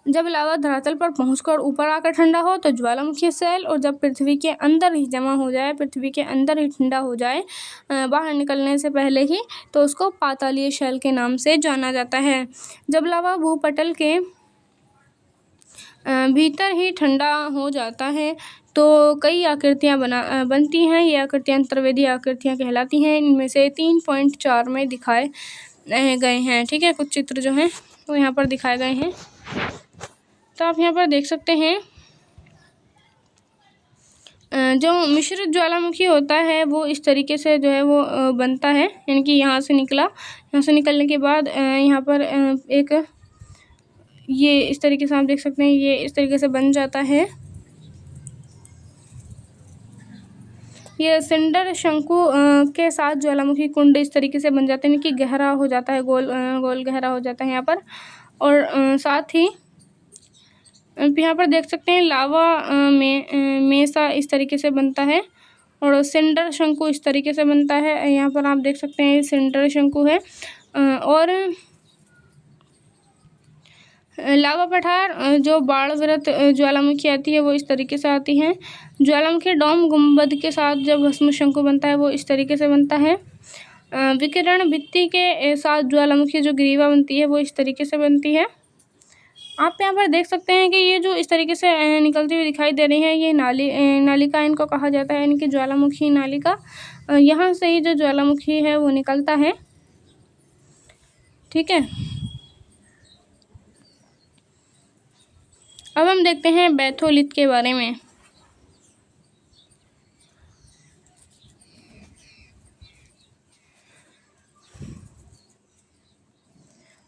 जब लावा धरातल पर पहुंचकर ऊपर आकर ठंडा हो तो ज्वालामुखी शैल, और जब पृथ्वी के अंदर ही जमा हो जाए, पृथ्वी के अंदर ही ठंडा हो जाए बाहर निकलने से पहले ही, तो उसको पातालीय शैल के नाम से जाना जाता है। जब लावा भूपटल के भीतर ही ठंडा हो जाता है तो कई आकृतियाँ बनती हैं। ये आकृतियाँ अंतर्वेदी आकृतियाँ कहलाती हैं। इनमें से 3.4 में दिखाए गए हैं। ठीक है, कुछ चित्र जो हैं वो यहाँ पर दिखाए गए हैं, तो आप यहाँ पर देख सकते हैं। जो मिश्रित ज्वालामुखी होता है वो इस तरीके से जो है वो बनता है, यानी कि यहाँ से निकलने के बाद यहाँ पर एक ये इस तरीके से आप देख सकते हैं, ये इस तरीके से बन जाता है। ये सिंडर शंकु के साथ ज्वालामुखी कुंड इस तरीके से बन जाते हैं कि गहरा हो जाता है, गोल गहरा हो जाता है यहाँ पर। और साथ ही यहाँ पर देख सकते हैं लावा में मेसा इस तरीके से बनता है और सिंडर शंकु इस तरीके से बनता है। यहाँ पर आप देख सकते हैं सिंडर शंकु है। और लावा पठार जो बाढ़ वृत ज्वालामुखी आती है वो इस तरीके से आती है। ज्वालामुखी डोम गुंबद के साथ जब भस्म शंकु बनता है वो इस तरीके से बनता है। विकिरण भित्ति के साथ ज्वालामुखी जो ग्रीवा बनती है वो इस तरीके से बनती है। आप यहाँ पर देख सकते हैं कि ये जो इस तरीके से निकलती हुई दिखाई दे रही है ये नालिका इनको कहा जाता है, इनकी ज्वालामुखी नालिका। यहाँ से ही जो ज्वालामुखी है वो निकलता है, ठीक है। अब हम देखते हैं बैथोलिथ के बारे में।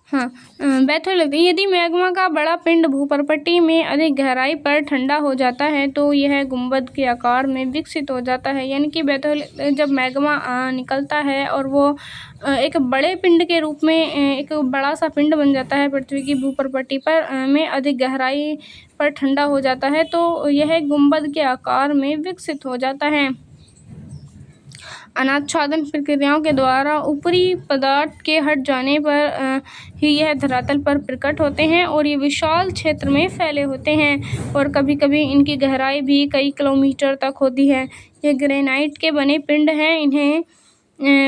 हाँ, बैथोलिथ यदि मैग्मा का बड़ा पिंड भूपर्पट्टी में अधिक गहराई पर ठंडा हो जाता है तो यह गुंबद के आकार में विकसित हो जाता है। यानी कि बैथोलिथ जब मैग्मा निकलता है और वो एक बड़े पिंड के रूप में एक बड़ा सा पिंड बन जाता है पृथ्वी की भूपर्पट्टी पर में अधिक गहराई पर ठंडा हो जाता है तो यह गुंबद के आकार में विकसित हो जाता है। अनाच्छादन प्रक्रियाओं के द्वारा ऊपरी पदार्थ के हट जाने पर ही यह धरातल पर प्रकट होते हैं और ये विशाल क्षेत्र में फैले होते हैं और कभी कभी इनकी गहराई भी कई किलोमीटर तक होती है। ये ग्रेनाइट के बने पिंड हैं, इन्हें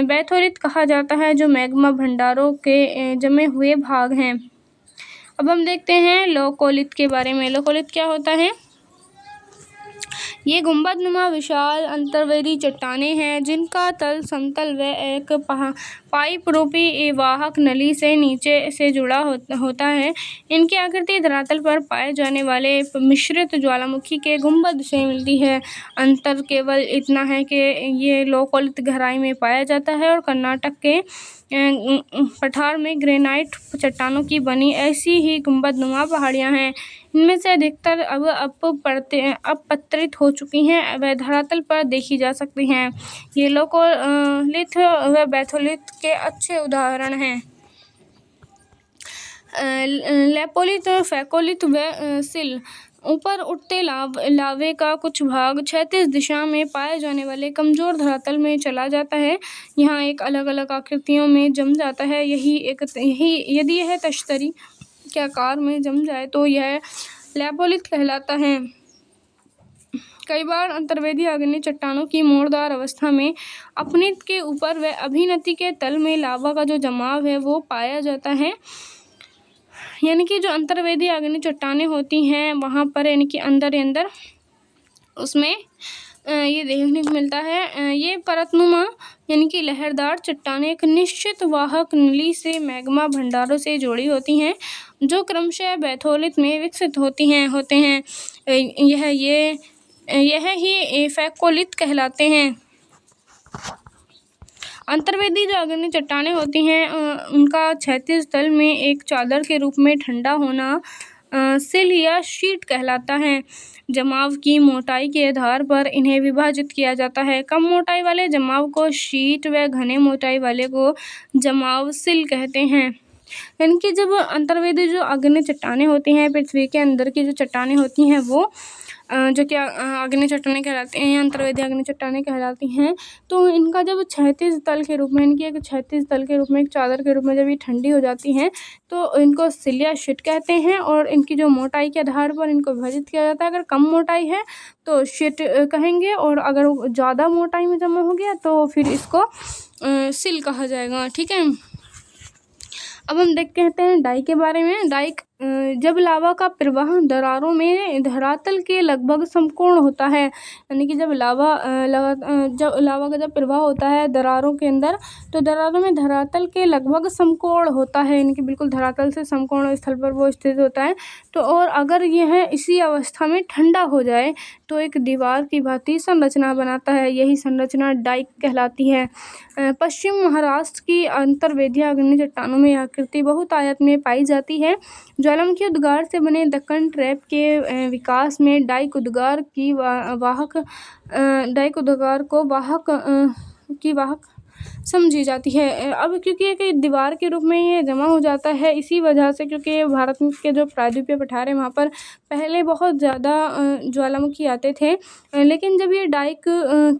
बैथोलिथ कहा जाता है जो मैग्मा भंडारों के जमे हुए भाग हैं। अब हम देखते हैं लोकोलिथ के बारे में। लोकोलिथ क्या होता है? ये गुंबदनुमा विशाल अंतर्वेदी चट्टानें हैं जिनका तल समतल व एक पाइप रूपी वाहक नली से नीचे से जुड़ा होता है। इनकी आकृति धरातल पर पाए जाने वाले मिश्रित ज्वालामुखी के गुंबद से मिलती है। अंतर केवल इतना है कि ये लोकोलिथ गहराई में पाया जाता है और कर्नाटक के पठार में ग्रेनाइट चट्टानों की बनी ऐसी ही गुंबदनुमा पहाड़ियाँ हैं। इनमें से अधिकतर अब अपपत्रित हो चुकी हैं व धरातल पर देखी जा सकती हैं। ये लोकोलिथ व बैथोलिथ के अच्छे उदाहरण हैं। लेपोलिथ, फैकोलिथ व सिल ऊपर उठते लावे का कुछ भाग क्षैतिज दिशा में पाए जाने वाले कमजोर धरातल में चला जाता है। यहाँ एक अलग अलग आकृतियों में जम जाता है। यदि यह तश्तरी के आकार में जम जाए तो यह लेपोलिथ कहलाता है। कई बार अंतर्वेदी आग्नेय चट्टानों की मोड़दार अवस्था में अपनीत के ऊपर व अभिनति के तल में लावा का जो जमाव है वो पाया जाता है। यानी कि जो अंतर्वेदी आग्नेय चट्टानें होती हैं वहाँ पर यानी कि अंदर उसमें ये देखने को मिलता है। ये परतनुमा यानी कि लहरदार चट्टानें एक निश्चित वाहक नली से मैग्मा भंडारों से जुड़ी होती हैं जो क्रमशः बैथोलिथ में विकसित होते हैं। यह ही फैकोलिथ कहलाते हैं। अंतर्वेदी जो आग्नेय चट्टानें होती हैं उनका क्षैतिज तल में एक चादर के रूप में ठंडा होना सिल या शीट कहलाता है। जमाव की मोटाई के आधार पर इन्हें विभाजित किया जाता है। कम मोटाई वाले जमाव को शीट व घने मोटाई वाले को जमाव सिल कहते हैं। यानी कि जब अंतर्वेदी जो आग्नेय चट्टानें होती हैं पृथ्वी के अंदर की जो चट्टानें होती हैं वो जो कि आग्नेय चट्टानें कहलाती हैं, अंतर्वेदी आग्नेय चट्टानें कहलाती हैं। तो इनका जब क्षैतिज तल के रूप में इनकी एक क्षैतिज तल के रूप में एक चादर के रूप में जब ये ठंडी हो जाती हैं तो इनको सिल या शीट कहते हैं और इनकी जो मोटाई के आधार पर इनको विभाजित किया जाता है। अगर कम मोटाई है तो शीट कहेंगे और अगर ज़्यादा मोटाई में जमा हो गया तो फिर इसको सिल कहा जाएगा, ठीक है। अब हम देखते हैं डाई के बारे में। डाई जब लावा का प्रवाह दरारों में धरातल के लगभग समकोण होता है, यानी कि जब लावा का जब प्रवाह होता है दरारों के अंदर तो दरारों में धरातल के लगभग समकोण होता है, यानी कि बिल्कुल धरातल से समकोण स्थल पर वो स्थित होता है। तो और अगर यह इसी अवस्था में ठंडा हो जाए तो एक दीवार की भांति संरचना बनाता है। यही संरचना डाइक कहलाती है। पश्चिम महाराष्ट्र की अंतर्वेदी आग्नेय चट्टानों में प्रकृति बहुतायत में पाई जाती है। ज्वालामुखी उद्गार से बने दक्कन ट्रैप के विकास में डाइक उद्गार को वाहक समझी जाती है। अब क्योंकि एक दीवार के रूप में ये जमा हो जाता है, इसी वजह से, क्योंकि भारत के जो प्रायद्वीपीय पठार है वहाँ पर पहले बहुत ज़्यादा ज्वालामुखी आते थे, लेकिन जब ये डाइक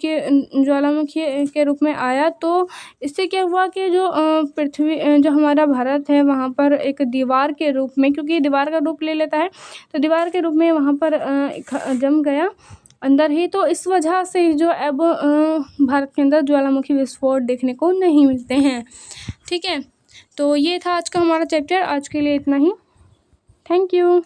के ज्वालामुखी के रूप में आया तो इससे क्या हुआ कि जो पृथ्वी जो हमारा भारत है वहाँ पर एक दीवार के रूप में, क्योंकि दीवार का रूप ले लेता है, तो दीवार के रूप में वहाँ पर जम गया अंदर ही। तो इस वजह से जो अब भारत के अंदर ज्वालामुखी विस्फोट देखने को नहीं मिलते हैं। ठीक है, तो ये था आज का हमारा चैप्टर। आज के लिए इतना ही। Thank you.